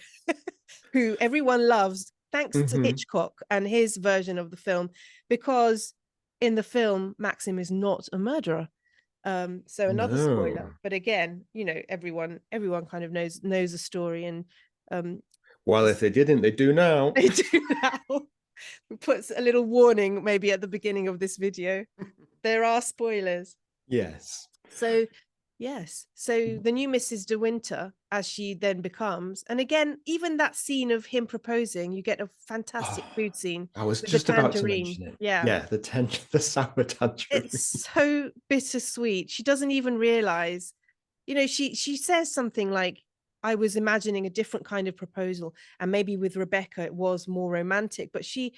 who everyone loves, thanks to Hitchcock and his version of the film, because in the film, Maxim is not a murderer. So another spoiler, but again, everyone kind of knows the story, and well, if they didn't, they do now. They do now. Puts a little warning maybe at the beginning of this video. There are spoilers. Yes. So yes, so the new Mrs. De Winter, as she then becomes, and again, even that scene of him proposing, you get a fantastic food scene. I was with just the about to tangerine. mention it. Yeah, Yeah, the sour tangerine. it's so bittersweet. She doesn't even realize, she says something like, I was imagining a different kind of proposal, and maybe with Rebecca it was more romantic, but she's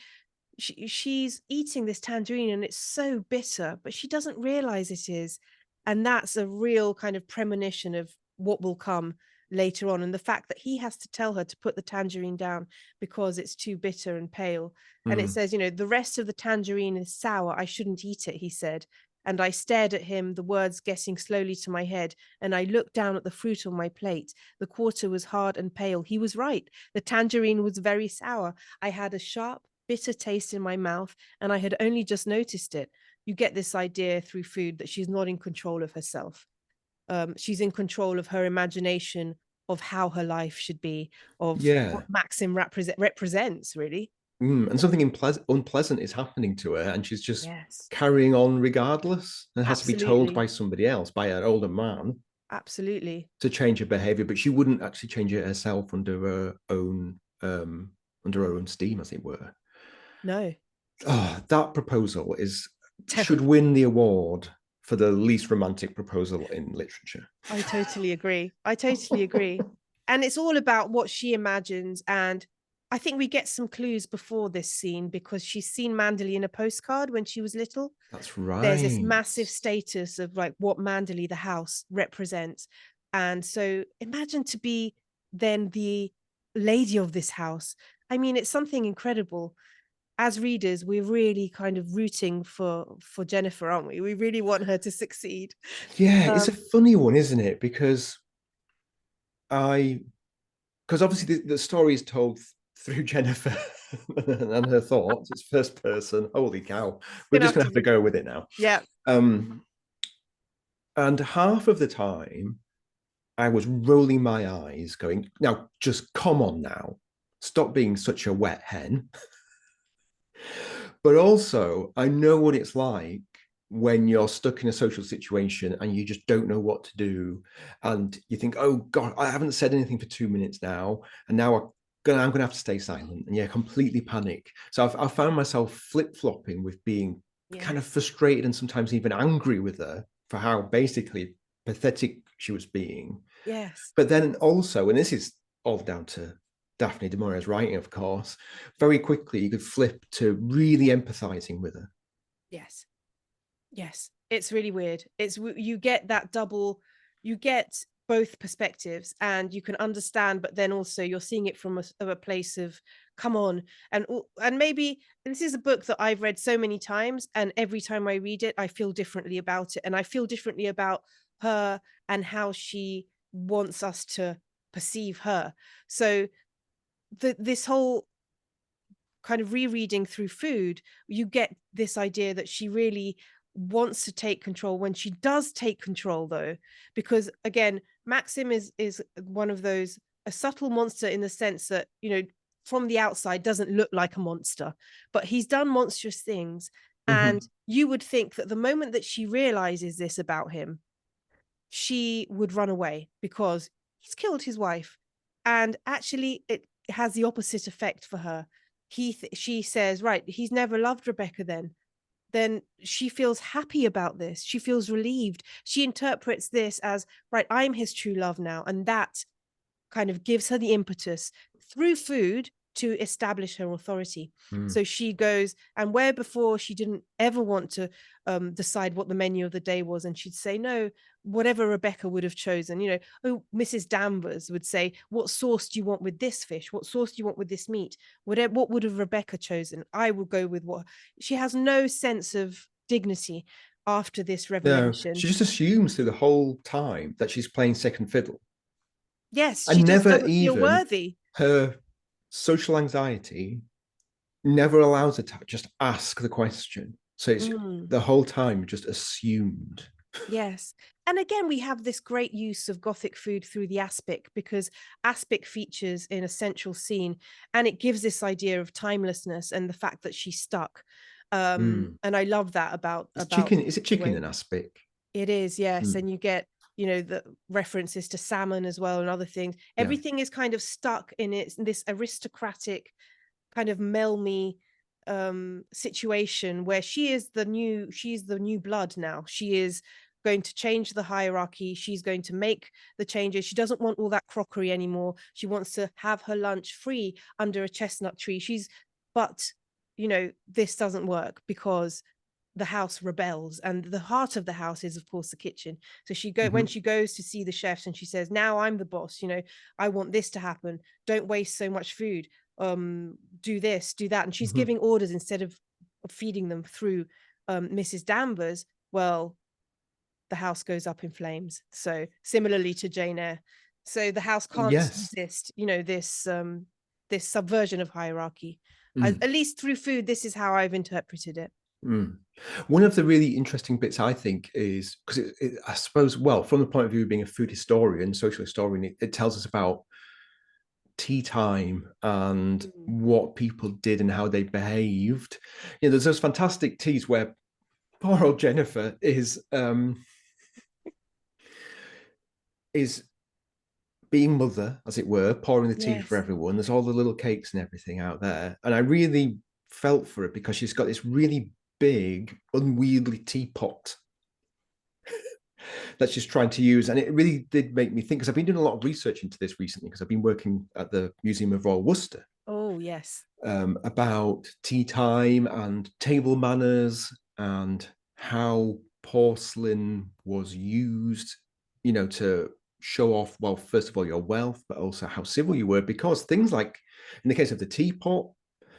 eating this tangerine and it's so bitter, but she doesn't realize it is. And that's a real kind of premonition of what will come later on, and the fact that he has to tell her to put the tangerine down because it's too bitter and pale. And it says, the rest of the tangerine is sour, I shouldn't eat it, he said. And I stared at him, the words getting slowly to my head, and I looked down at the fruit on my plate. The quarter was hard and pale. He was right. The tangerine was very sour. I had a sharp, bitter taste in my mouth, and I had only just noticed it. You get this idea through food that she's not in control of herself. She's in control of her imagination of how her life should be, of what Maxim represents, really. And something unpleasant is happening to her, and she's just Yes, carrying on regardless, and has to be told absolutely. by somebody else, by an older man, Absolutely. to change her behavior. But she wouldn't actually change it herself under her own steam, as it were. No. Oh, that proposal should Terrible. win the award for the least romantic proposal in literature. I totally agree. I totally agree. And it's all about what she imagines. And I think we get some clues before this scene, because she's seen Manderley in a postcard when she was little. That's right. There's this massive status of like what Manderley, the house, represents. And so imagine to be then the lady of this house. I mean, it's something incredible. As readers, we're really kind of rooting for Jennifer, aren't we? We really want her to succeed. Yeah, it's a funny one, isn't it? Because obviously the story is told through Jennifer and her thoughts. It's first person. Holy cow. We're just gonna have to go with it now. Yeah. And half of the time I was rolling my eyes, going, now just come on now. Stop being such a wet hen. But also, I know what it's like when you're stuck in a social situation and you just don't know what to do. And you think, oh God, I haven't said anything for 2 minutes now. And now I'm gonna have to stay silent. And yeah, completely panic. So I found myself flip-flopping with being kind of frustrated and sometimes even angry with her for how basically pathetic she was being. Yes. But then also, and this is all down to Daphne du Maurier's writing, of course, very quickly you could flip to really empathizing with her. Yes. Yes. It's really weird. You get that double, you get both perspectives, and you can understand, but then also you're seeing it from a place of come on. And maybe this is a book that I've read so many times, and every time I read it I feel differently about it, and I feel differently about her and how she wants us to perceive her. So this whole kind of rereading through food, you get this idea that she really wants to take control. When she does take control, though, because again, Maxim is one of those, a subtle monster in the sense that, you know, from the outside doesn't look like a monster, but he's done monstrous things. And you would think that the moment that she realizes this about him, she would run away because he's killed his wife. And actually, it has the opposite effect for her. She says, right, he's never loved Rebecca then she feels happy about this. She feels relieved. She interprets this as, right, I'm his true love now. And that kind of gives her the impetus through food to establish her authority. So she goes, and where before she didn't ever want to decide what the menu of the day was, and she'd say no, whatever Rebecca would have chosen. You know, oh, Mrs. Danvers would say, what sauce do you want with this fish? What sauce do you want with this meat? What would have Rebecca chosen? I will go with what. She has no sense of dignity after this No, revelation. she just assumes through the whole time that she's playing second fiddle, Yes, she and just never doesn't feel even worthy. her social anxiety never allows her to just ask the question. So it's the whole time just assumed. Yes. And again, we have this great use of Gothic food through the aspic, because aspic features in a central scene, and it gives this idea of timelessness and the fact that she's stuck. And I love that It's about chicken. Is it the chicken way in aspic? it is. Yes. And you get, you know, the references to salmon as well and other things. Yeah. Everything is kind of stuck in this aristocratic kind of Melmy situation where she's the new blood now. She is going to change the hierarchy. She's going to make the changes. She doesn't want all that crockery anymore. She wants to have her lunch free under a chestnut tree. But you know, this doesn't work because the house rebels, and the heart of the house is of course the kitchen. So when she goes to see the chefs, and she says, now I'm the boss, you know, I want this to happen, don't waste so much food, do this, do that, and she's giving orders instead of feeding them through Mrs. Danvers. Well, the house goes up in flames. So similarly to Jane Eyre, so the house can't Yes. resist, you know, this subversion of hierarchy. At least through food, this is how I've interpreted it. One of the really interesting bits, I think, is because I suppose, well, from the point of view of being a food historian, social historian, it tells us about tea time and what people did and how they behaved. You know, there's those fantastic teas where poor old Jennifer is being mother, as it were, pouring the tea for Yes. everyone. There's all the little cakes and everything out there. And I really felt for it because she's got this really big, unwieldy teapot that she's trying to use. And it really did make me think, because I've been doing a lot of research into this recently, because I've been working at the Museum of Royal Worcester. Oh, yes. About tea time and table manners and how porcelain was used, you know, to show off, well, first of all, your wealth, but also how civil you were. Because things like, in the case of the teapot,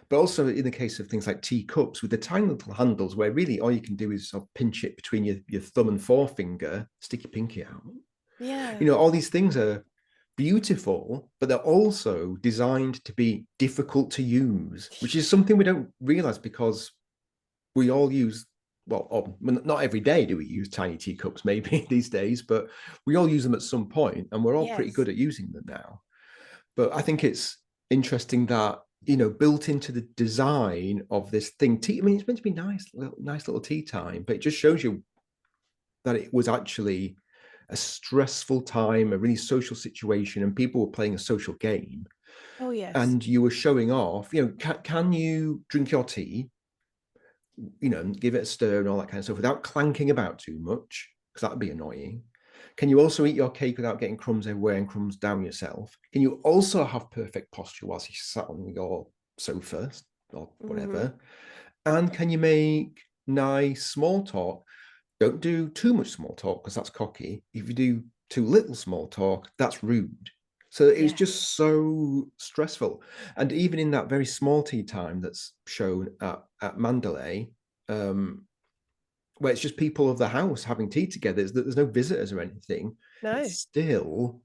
but also in the case of things like teacups with the tiny little handles, where really all you can do is sort of pinch it between your thumb and forefinger, stick your pinky out. Yeah. You know, all these things are beautiful, but they're also designed to be difficult to use, which is something we don't realize, because we all use, well, not every day do we use tiny teacups maybe these days, but we all use them at some point, and we're all pretty Yes. good at using them now. But I think it's interesting that, you know, built into the design of this thing, I mean, it's meant to be nice little tea time, but it just shows you that it was actually a stressful time, a really social situation, and people were playing a social game. Oh, yes. And you were showing off, you know, can you drink your tea, you know, give it a stir and all that kind of stuff without clanking about too much, because that would be annoying. Can you also eat your cake without getting crumbs everywhere and crumbs down yourself? Can you also have perfect posture whilst you sat on your sofa or whatever? And can you make nice small talk Don't do too much small talk because that's cocky. If you do too little small talk, that's rude. So it was Yeah. just so stressful. And even in that very small tea time that's shown at Mandalay, um, where it's just people of the house having tea together, there's no visitors or anything. No, It's still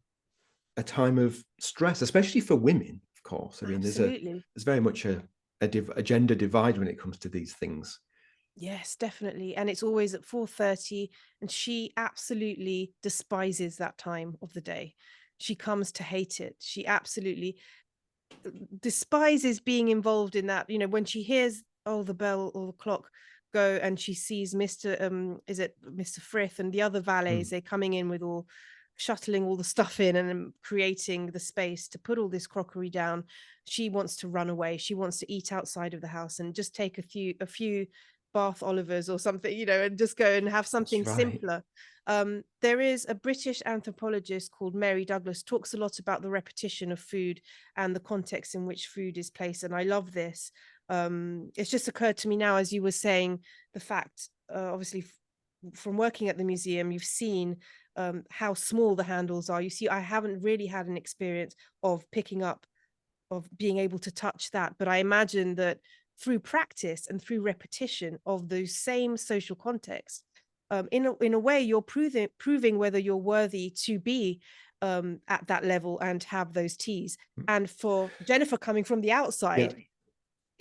a time of stress, especially for women, of course. I mean, absolutely. there's very much a gender divide when it comes to these things. Yes, definitely. And it's always at 4:30, and she absolutely despises that time of the day. She comes to hate it. She absolutely despises being involved in that. When she hears, oh, the bell or the clock go, and she sees Mr. Is it Mr. Frith and the other valets, Mm. they're coming in with all shuttling all the stuff in and creating the space to put all this crockery down. She wants to run away. She wants to eat outside of the house and just take a few Bath Olivers or something, and just go and have That's something right. simpler. There is a British anthropologist called Mary Douglas, talks a lot about the repetition of food and the context in which food is placed. And I love this. It's just occurred to me now, as you were saying, the fact, obviously, from working at the museum, you've seen how small the handles are. You see, I haven't really had an experience of picking up, of being able to touch that. But I imagine that through practice and through repetition of those same social contexts, in a way, you're proving whether you're worthy to be at that level and have those teas. And for Jennifer coming from the Yeah. outside,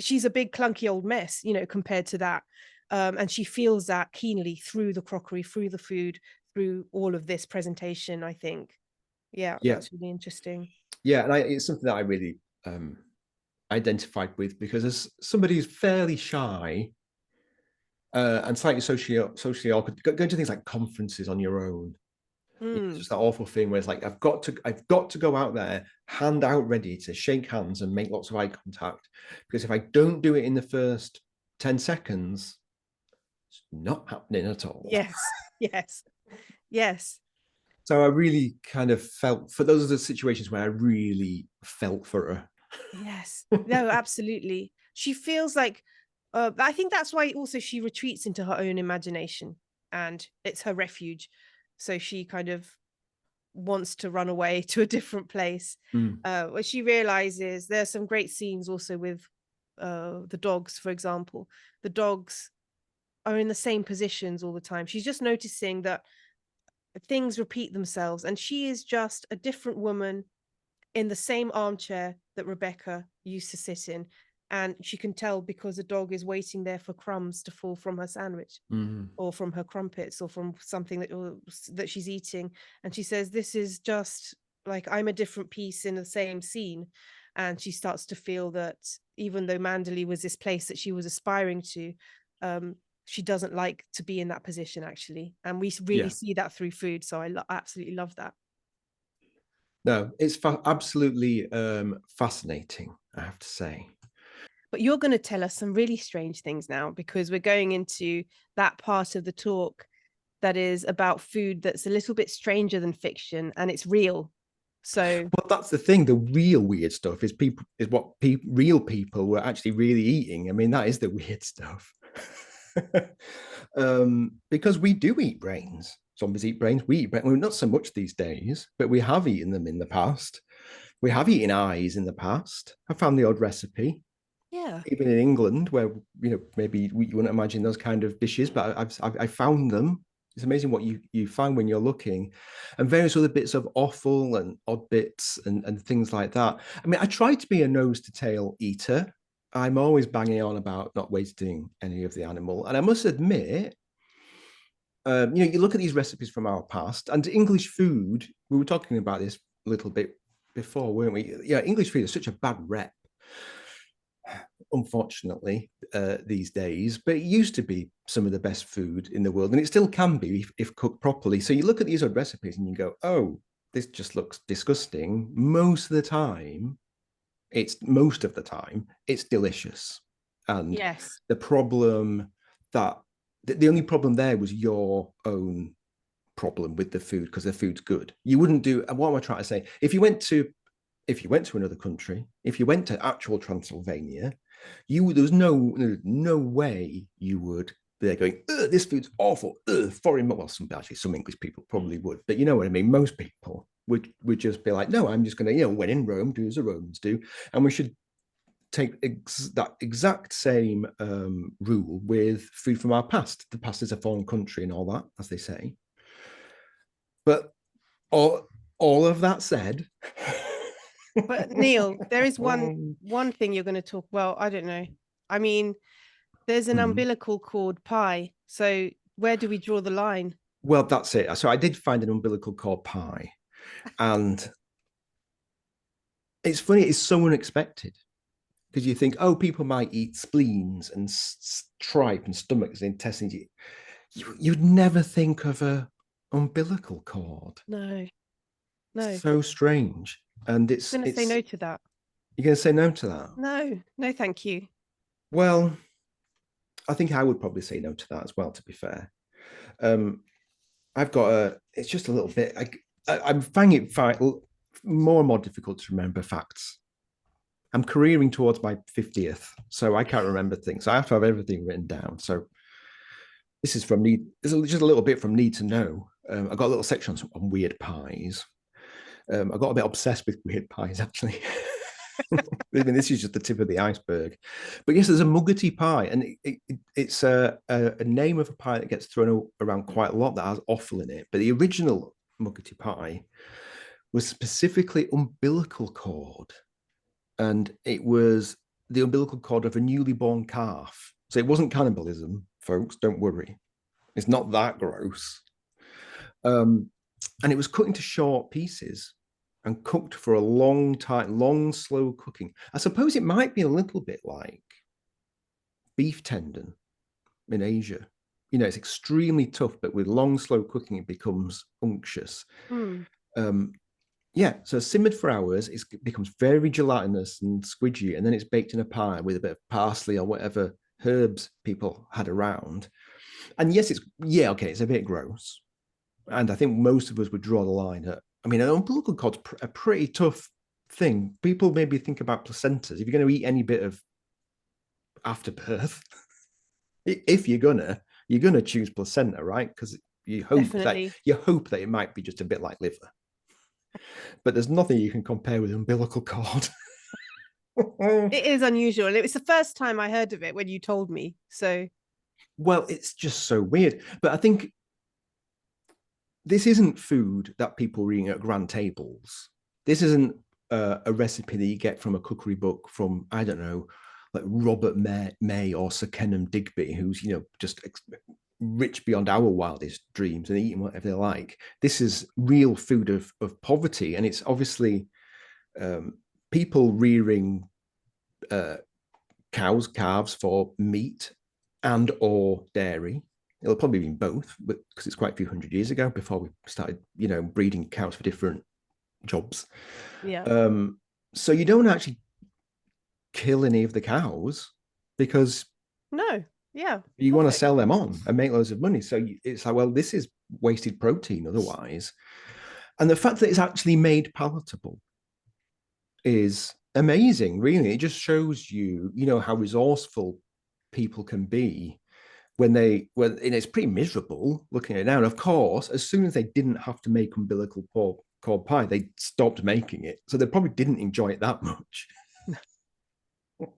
she's a big clunky old mess, compared to that. And she feels that keenly through the crockery, through the food, through all of this presentation, I think. Yeah, Yeah. that's really interesting. Yeah. And it's something that I really identified with because as somebody who's fairly shy and slightly socially awkward, going to things like conferences on your own. It's Mm. just that awful thing where it's like I've got to go out there, hand out ready to shake hands and make lots of eye contact. Because if I don't do it in the first 10 seconds, it's not happening at all. Yes, yes, yes. So I really kind of felt for those are the situations where I really felt for her. Yes. No, absolutely. She feels like, I think that's why also she retreats into her own imagination, and it's her refuge. So she kind of wants to run away to a different place. Mm. Where she realizes there's some great scenes also with the dogs, for example. The dogs are in the same positions all the time. She's just noticing that things repeat themselves, and she is just a different woman in the same armchair that Rebecca used to sit in. And she can tell because the dog is waiting there for crumbs to fall from her sandwich Mm. or from her crumpets or from something that she's eating. And she says, this is just like I'm a different piece in the same scene. And she starts to feel that even though Manderley was this place that she was aspiring to, um, she doesn't like to be in that position actually. And we really Yeah. see that through food. So I absolutely love that. No, it's absolutely fascinating, I have to say. But you're going to tell us some really strange things now because we're going into that part of the talk that is about food that's a little bit stranger than fiction and it's real. So, Well, that's the thing. The real weird stuff is people is what real people were actually really eating. I mean, that is the weird stuff. Because we do eat brains. Zombies eat brains. We eat brains. Well, not so much these days, but we have eaten them in the past. We have eaten eyes in the past. I found the odd recipe, yeah. even in England, where maybe you wouldn't imagine those kind of dishes, but I found them. It's amazing what you find when you're looking, and various other bits of offal and odd bits and things like that. I mean, I try to be a nose to tail eater. I'm always banging on about not wasting any of the animal, and I must admit, you look at these recipes from our past and English food. We were talking about this a little bit before, weren't we? Yeah, English food is such a bad rep unfortunately, these days. But it used to be some of the best food in the world, and it still can be if cooked properly. So you look at these old recipes and you go, "Oh, this just looks disgusting." Most of the time, it's delicious. And Yes. the problem that the only problem there was your own problem with the food because the food's good. You wouldn't do. What am I trying to say? If you went to another country, if you went to actual Transylvania, there was no way you would. they're going, this food's awful, foreign. Well, some English people probably would, but you know what I mean. Most people would just be like, no, I'm just going to, when in Rome, do as the Romans do, and we should take that exact same rule with food from our past. The past is a foreign country and all that, as they say. But all of that said, but Neil, there is one thing you're going to talk. Well, I don't know. I mean, there's an umbilical cord pie. So where do we draw the line? Well, that's it. So I did find an umbilical cord pie, and it's funny. It's so unexpected because you think, oh, people might eat spleens and tripe and stomachs and intestines. You'd never think of a umbilical cord. No. So strange. And I'm going to say no to that. You're going to say no to that? No, thank you. Well, I think I would probably say no to that as well, to be fair. I've got it's just a little bit, I'm finding it more and more difficult to remember facts. I'm careering towards my 50th, so I can't remember things. I have to have everything written down. So this is from Need. This is just a little bit from Need to Know. I got a little section on weird pies. I got a bit obsessed with weird pies, actually. I mean, this is just the tip of the iceberg. But yes, there's a muggety pie, and it's a name of a pie that gets thrown around quite a lot that has offal in it. But the original muggety pie was specifically umbilical cord, and it was the umbilical cord of a newly born calf. So it wasn't cannibalism, folks. Don't worry, it's not that gross. And it was cut into short pieces and cooked for a long time, long, slow cooking. I suppose it might be a little bit like beef tendon in Asia. It's extremely tough, but with long, slow cooking, it becomes unctuous. Yeah, so simmered for hours, it becomes very gelatinous and squidgy, and then it's baked in a pie with a bit of parsley or whatever herbs people had around. And yes, it's a bit gross. And I think most of us would draw the line at, I mean, an umbilical cord's a pretty tough thing. People maybe think about placentas. If you're going to eat any bit of afterbirth, if you're gonna choose placenta, right? Because you hope that it might be just a bit like liver. But there's nothing you can compare with umbilical cord. It is unusual. It was the first time I heard of it when you told me. So, well, it's just so weird. But I think this isn't food that people are eating at grand tables. This isn't a recipe that you get from a cookery book from, I don't know, like Robert May or Sir Kenelm Digby, who's, just rich beyond our wildest dreams and eating whatever they like. This is real food of poverty. And it's obviously people rearing calves for meat and or dairy. It'll probably be both, but because it's quite a few hundred years ago before we started, breeding cows for different jobs. Yeah. So you don't actually kill any of the cows because you want to sell them on and make loads of money. So it's like, well, this is wasted protein otherwise. And the fact that it's actually made palatable is amazing, really. It just shows you, how resourceful people can be when it's pretty miserable looking at it now. And of course, as soon as they didn't have to make umbilical cord pie, they stopped making it. So they probably didn't enjoy it that much.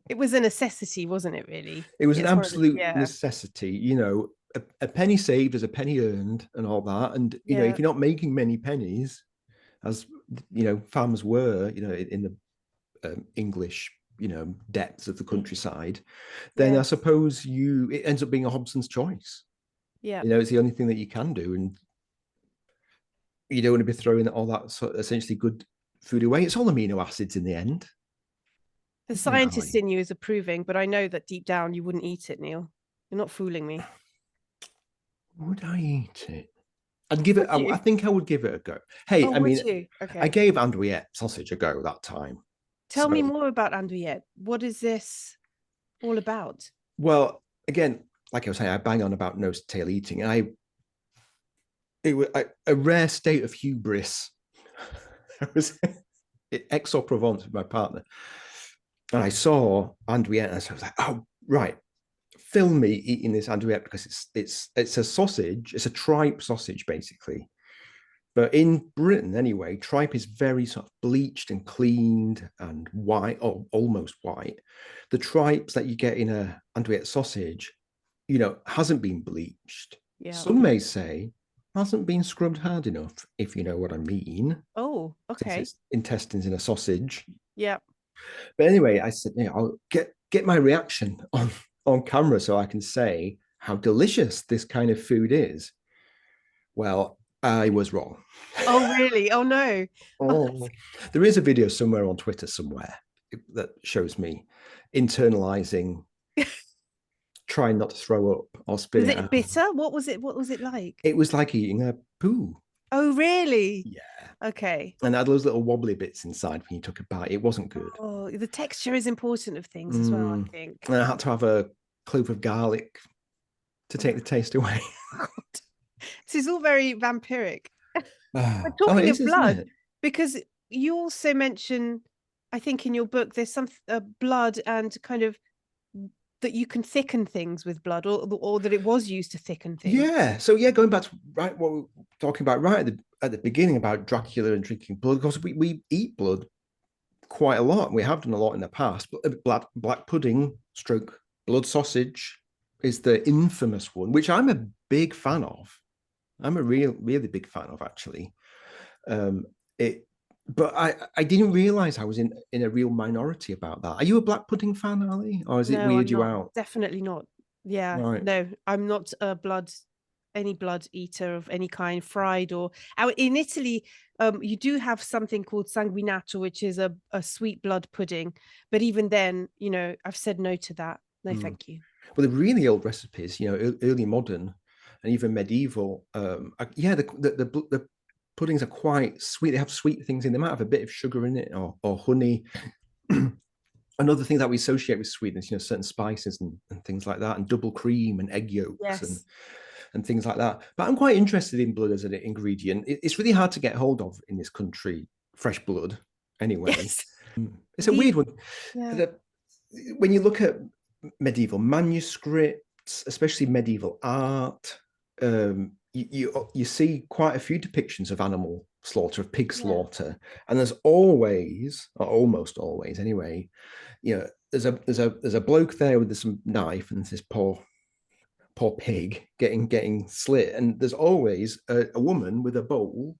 It was a necessity, wasn't it, really? It was an absolute necessity. A penny saved is a penny earned and all that. And, if you're not making many pennies, as, farmers were, in the English, depths of the countryside, then I suppose it ends up being a Hobson's choice. Yeah. It's the only thing that you can do. And you don't want to be throwing all that sort of essentially good food away. It's all amino acids in the end. The scientist in you is approving, but I know that deep down you wouldn't eat it, Neil. You're not fooling me. Would I eat it? I'd give it. I think I would give it a go. Hey, I mean, okay. I gave andouillette sausage a go that time. Tell me more about andouillette. What is this all about? Well, again, like I was saying, I bang on about nose to tail eating, and it was a rare state of hubris. I was at Aix-en-Provence with my partner, and I saw andouillette, and I was like, oh, right, film me eating this andouillette because it's a sausage. It's a tripe sausage, basically. But in Britain, anyway, tripe is very sort of bleached and cleaned and white, or almost white. The tripes that you get in a andouillette sausage, hasn't been bleached. Yeah. Some may say hasn't been scrubbed hard enough, if you know what I mean, Oh, since okay. it's intestines in a sausage. Yeah. But anyway, I said, I'll get my reaction on camera so I can say how delicious this kind of food is. Well, I was wrong. Oh, really? Oh no. Oh, there is a video somewhere on Twitter somewhere that shows me internalizing, trying not to throw up or spit Was it it out. bitter? What was it? What was it like? It was like eating a poo. Oh, really? Yeah. Okay. And I had those little wobbly bits inside when you took a bite. It wasn't good. Oh, the texture is important of things as well, I think. And I had to have a clove of garlic to take the taste away. This is all very vampiric. But Oh, it talking is, of isn't blood, it? because you also mention, I think in your book, there's some blood and kind of that you can thicken things with blood, or that it was used to thicken things. Yeah. So yeah, going back to what we were talking about right at the beginning about Dracula and drinking blood, because we eat blood quite a lot. We have done a lot in the past, but black pudding, stroke blood sausage is the infamous one, which I'm a big fan of. I'm a really big fan of, actually. It, but I didn't realize I was in a real minority about that. Are you a black pudding fan, Ali, or is it No, weird I'm you not. out? Definitely not. Yeah, Right. no, I'm not any blood eater of any kind, fried or out in Italy. You do have something called sanguinato, which is a sweet blood pudding. But even then, I've said no to that. No, Mm. thank you. Well, the really old recipes, early modern and even medieval, yeah, the puddings are quite sweet. They have sweet things in them. They might have a bit of sugar in it or honey. Another thing that we associate with sweetness, certain spices and things like that, and double cream and egg yolks Yes. and things like that. But I'm quite interested in blood as an ingredient. It's really hard to get hold of in this country, fresh blood, anyway. Yes. It's a weird one. Yeah. When you look at medieval manuscripts, especially medieval art, you see quite a few depictions of animal slaughter, of pig Yeah. slaughter, and there's always, or almost always anyway, there's a bloke there with some knife and this poor pig getting slit, and there's always a woman with a bowl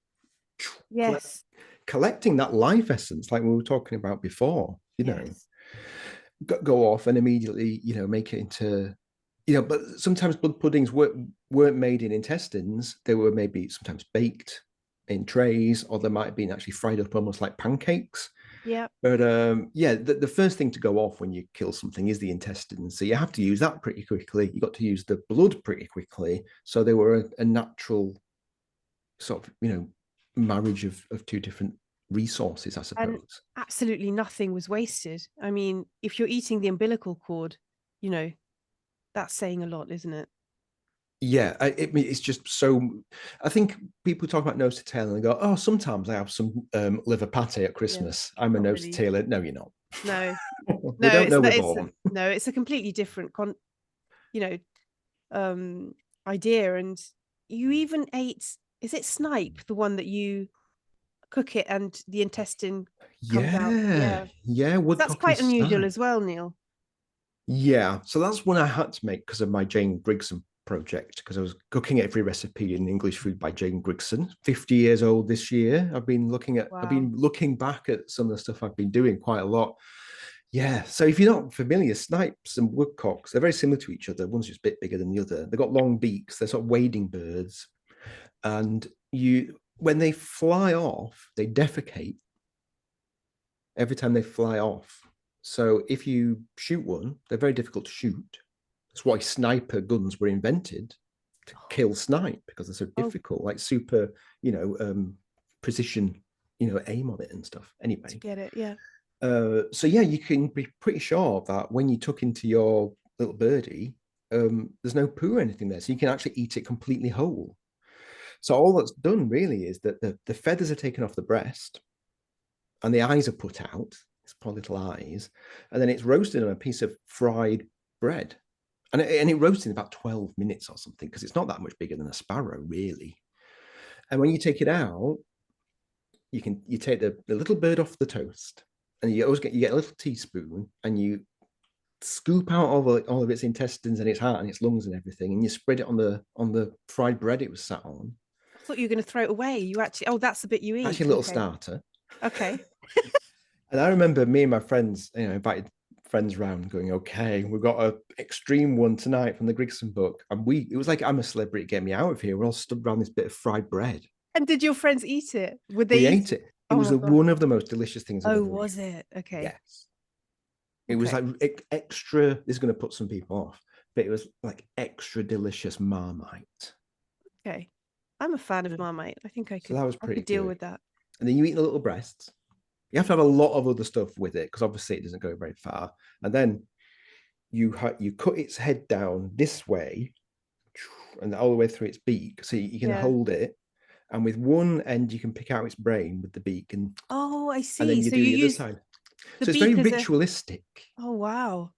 Yes. collecting that life essence, like we were talking about before. Yes. Go off and immediately make it into but sometimes blood puddings weren't made in intestines. They were maybe sometimes baked in trays, or they might have been actually fried up almost like pancakes. Yeah. But yeah, the first thing to go off when you kill something is the intestines. So you have to use that pretty quickly. You got to use the blood pretty quickly. So they were a natural sort of, marriage of two different resources, I And suppose. absolutely nothing was wasted. I mean, if you're eating the umbilical cord, you know, that's saying a lot, isn't it? Yeah, it's just so. I think people talk about nose to tail and they go, "Oh, sometimes I have some liver pate at Yeah. Christmas. I'm a Not nose to really. tail." No, you're not. No, We no, don't it's know not, we're born. no, it's a completely different you know, um idea. And you even ate, is it snipe, the one that you cook it and the intestine comes out? Yeah, Yeah. yeah, That's woodcock and quite unusual snipe. as well, Neil. Yeah, so that's one I had to make because of my Jane Grigson project, because I was cooking every recipe in English food by Jane Grigson. 50 years old this year. I've Wow. been looking back at some of the stuff I've been doing quite a lot. Yeah, so if you're not familiar, snipes and woodcocks, they're very similar to each other. One's just a bit bigger than the other. They've got long beaks, they're sort of wading birds. And when they fly off, they defecate every time they fly off. So if you shoot one, they're very difficult to shoot. That's why sniper guns were invented, to kill snipe, because they're so Oh, difficult, like super, precision, aim on it and stuff. to Anyway, get it. Yeah. so yeah, you can be pretty sure that when you took into your little birdie, there's no poo or anything there, so you can actually eat it completely whole. So all that's done really is that the feathers are taken off the breast, and the eyes are put out. It's poor little eyes, and then it's roasted on a piece of fried bread, and it roasts in about 12 minutes or something, because it's not that much bigger than a sparrow, really. And when you take it out, you take the little bird off the toast, and you get a little teaspoon, and you scoop out all of its intestines and its heart and its lungs and everything, and you spread it on the fried bread it was sat on. I thought you were going to throw it away. You actually, oh, that's the bit you eat. Actually, a little starter. Okay. And I remember me and my friends, invited friends round, going, "Okay, we've got an extreme one tonight from the Grigson book," and it was like, "I'm a celebrity, get me out of here." We're all stood around this bit of fried bread. And did your friends eat it? Would they We eat ate it. It Oh was my God. one of the most delicious things I've Oh, ever was eaten. it? Okay. Yes. It was like extra. This is going to put some people off, but it was like extra delicious Marmite. Okay. I'm a fan of Marmite. I think I So that was I pretty could deal good. with that. And then you eat the little breasts. You have to have a lot of other stuff with it, because obviously it doesn't go very far. And then you cut its head down this way and all the way through its beak, so you can hold it. And with one end, you can pick out its brain with the beak, and I and then see. you So do you the other use side. the So it's very beak as a ritualistic. Oh, wow.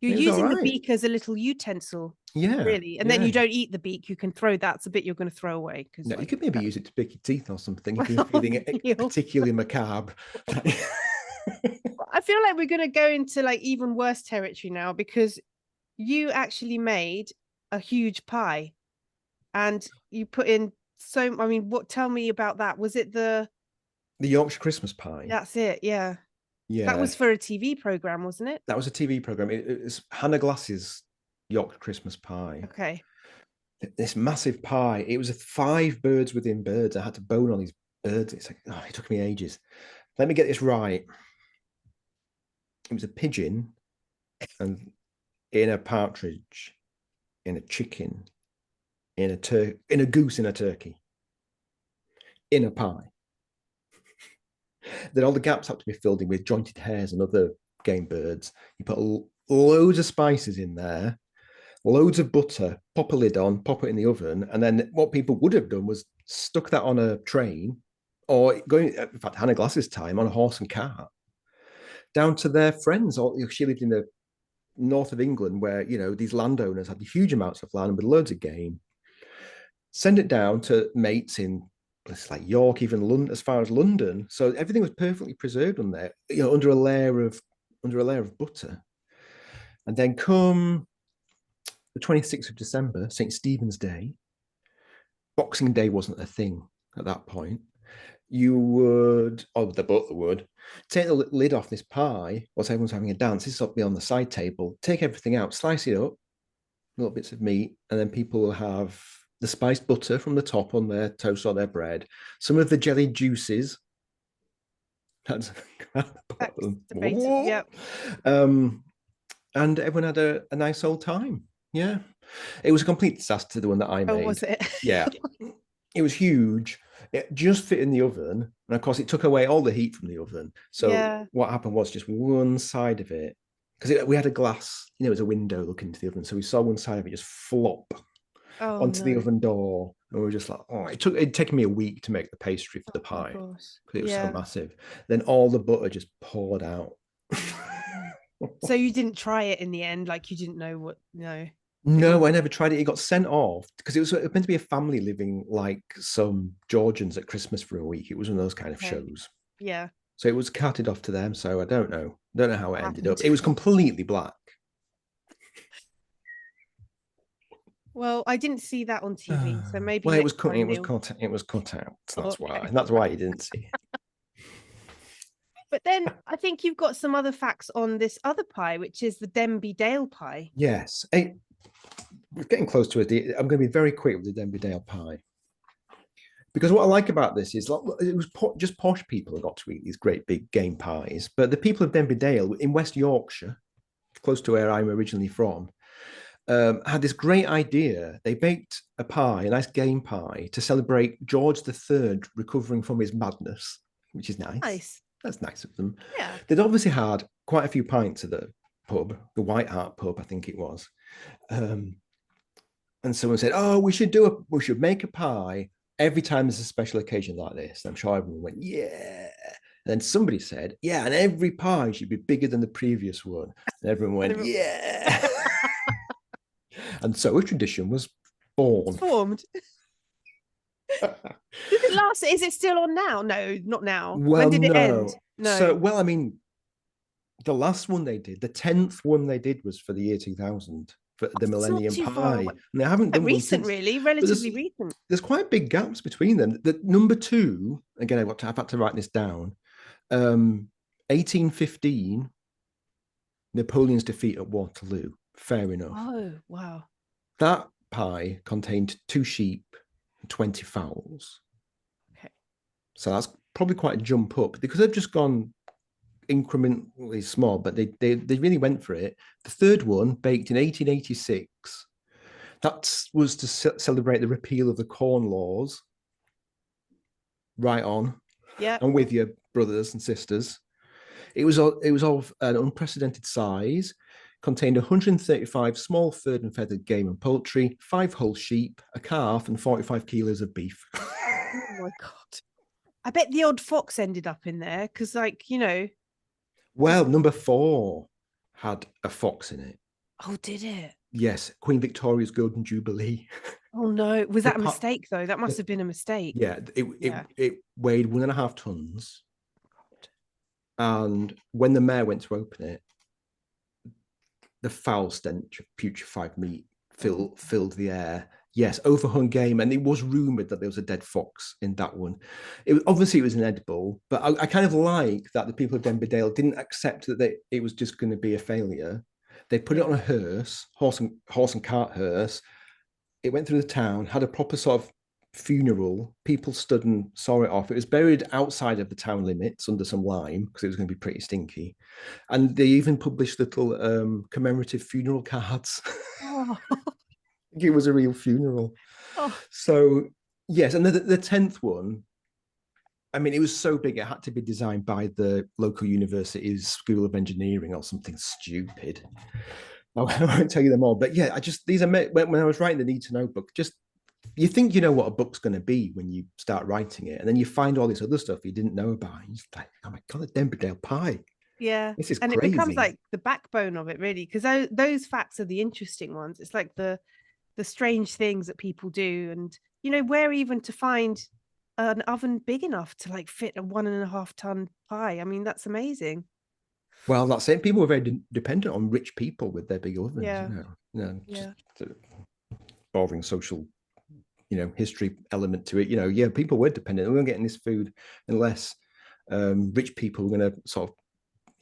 You're It was all using the right. beak as a little utensil, Yeah. really. And then you don't eat the beak. You can throw that's a bit you're going to throw away because No, you like could maybe use it to pick your teeth or something if you're feeling it particularly macabre. I feel like we're going to go into like even worse territory now because you actually made a huge pie and you put in I mean, tell me about that. Was it The Yorkshire Christmas pie. That's it, yeah. That Yeah. was for a TV program, wasn't it? That was a TV program. It was Hannah Glass's Yorkshire Christmas pie. Okay. This massive pie. It was 5 birds within birds. I had to bone on these birds. It's like, it took me ages. Let me get this right. It was a pigeon, and in a partridge, in a chicken, in a goose, in a turkey, in a pie. Then all the gaps have to be filled in with jointed hares and other game birds. You put loads of spices in there, loads of butter, pop a lid on, pop it in the oven. And then what people would have done was stuck that on a train, or going, in fact, Hannah Glass's time, on a horse and cart down to their friends. Or she lived in the north of England, where these landowners had huge amounts of land with loads of game. Send it down to mates in places like York, even London, as far as London. So everything was perfectly preserved on there, under a layer of butter. And then come the 26th of December, St. Stephen's Day, Boxing Day wasn't a thing at that point. You would, or the butler would, take the lid off this pie whilst everyone's having a dance. This will be on the side table. Take everything out, slice it up, little bits of meat, and then people will have the spiced butter from the top on their toast or their bread, some of the jellied juices. That's yeah. And everyone had a nice old time. Yeah. It was a complete disaster, the one that I made. Oh, was it? Yeah. It was huge. It just fit in the oven. And of course, it took away all the heat from the oven. So what happened was just one side of it, because we had a glass, it was a window looking into the oven. So we saw one side of it just flop onto the oven door. And we were just like, it'd taken me a week to make the pastry for the pie because it was so massive. Then all the butter just poured out. So you didn't try it in the end? Like you didn't know what? No, I never tried it. It got sent off because it was meant to be a family living like some Georgians at Christmas for a week. It was one of those kind of shows. Yeah. So it was carted off to them. So I don't know. Don't know how it ended up. It was completely black. Well, I didn't see that on TV, so maybe it was cut. It was cut out. So that's why. That's why you didn't see it. But then I think you've got some other facts on this other pie, which is the Denby Dale pie. Yes. We're getting close to it. I'm going to be very quick with the Denby Dale pie. Because what I like about this is it was just posh people who got to eat these great big game pies. But the people of Denby Dale in West Yorkshire, close to where I'm originally from, had this great idea. They baked a pie, a nice game pie, to celebrate George III recovering from his madness, which is nice. That's nice of them. Yeah. They'd obviously had quite a few pints at the pub, the White Hart pub, I think it was. And someone said, we should make a pie every time there's a special occasion like this. And I'm sure everyone went, yeah. And then somebody said, yeah, and every pie should be bigger than the previous one. And everyone went, yeah. And so a tradition was born. Formed. Did it last? Is it still on now? No, not now. When Well, did it end? no. So, No. well, I mean, the last one they did, the 10th one they did was for the year 2000 for the It's not Millennium too far Pie. away. And they haven't Quite done one recent, since. really, But relatively recent. there's quite big gaps between them. The number two, again, I've had to write this down. 1815, Napoleon's defeat at Waterloo. Fair enough. Oh, wow. That pie contained 2 sheep, 20 fowls. Okay. So that's probably quite a jump up because they've just gone incrementally small, but they really went for it. The third one, baked in 1886, that was to celebrate the repeal of the Corn Laws. Right on. Yeah. I'm with you, brothers and sisters. It was of an unprecedented size, contained 135 small furred and feathered game and poultry, 5 whole sheep, a calf, and 45 kilos of beef. Oh my God. I bet the odd fox ended up in there because, like, Well, number 4 had a fox in it. Oh, did it? Yes, Queen Victoria's Golden Jubilee. Oh no. Was The that a mistake though? That must have been a mistake. Yeah, it weighed 1.5 tons. And when the mayor went to open it, the foul stench of putrefied meat filled the air. Yes, overhung game, and it was rumored that there was a dead fox in that one. Obviously it was inedible, but I kind of like that the people of Denberdale didn't accept that it was just going to be a failure. They put it on a hearse, horse and cart hearse. It went through the town, had a proper sort of funeral. People stood and saw it off. It was buried outside of the town limits under some lime because it was going to be pretty stinky. And they even published little commemorative funeral cards. Oh. It was a real funeral. Oh. So yes, and the 10th one, I mean, it was so big it had to be designed by the local university's School of Engineering or something stupid. I won't tell you them all, but yeah, these are when I was writing the need to know book. Just you think you know what a book's going to be when you start writing it, and then you find all this other stuff you didn't know about. And you're like, oh my God, a Denberdale pie. Yeah. This is and crazy. It becomes like the backbone of it, really, because those facts are the interesting ones. It's like the strange things that people do, and where even to find an oven big enough to like fit a 1.5 ton pie. I mean, that's amazing. Well, that's it. People were very dependent on rich people with their big ovens, Yeah. just boring social, history element to it. Yeah, people were dependent. We weren't getting this food unless rich people were going to sort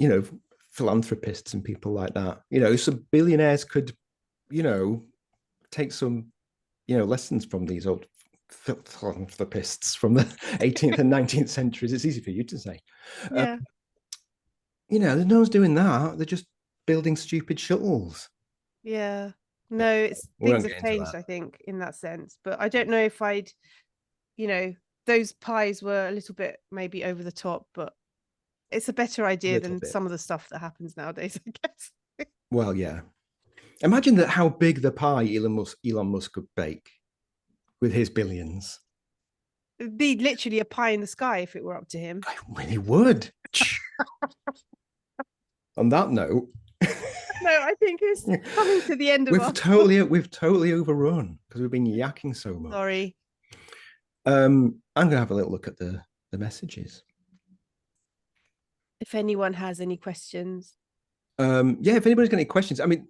of, philanthropists and people like that. So billionaires could, take some, lessons from these old philanthropists from the 18th and 19th centuries. It's easy for you to say. Yeah. No one's doing that. They're just building stupid shuttles. Yeah. No, things have changed, I think, in that sense. But I don't know if those pies were a little bit maybe over the top, but it's a better idea than some of the stuff that happens nowadays, I guess. Well, yeah. Imagine that how big the pie Elon Musk could bake with his billions. It'd be literally a pie in the sky if it were up to him. I really would. On that note, no, I think it's coming to the end of we've totally overrun because we've been yakking so much. Sorry. I'm gonna have a little look at the messages. If anyone has any questions. If anybody's got any questions, I mean,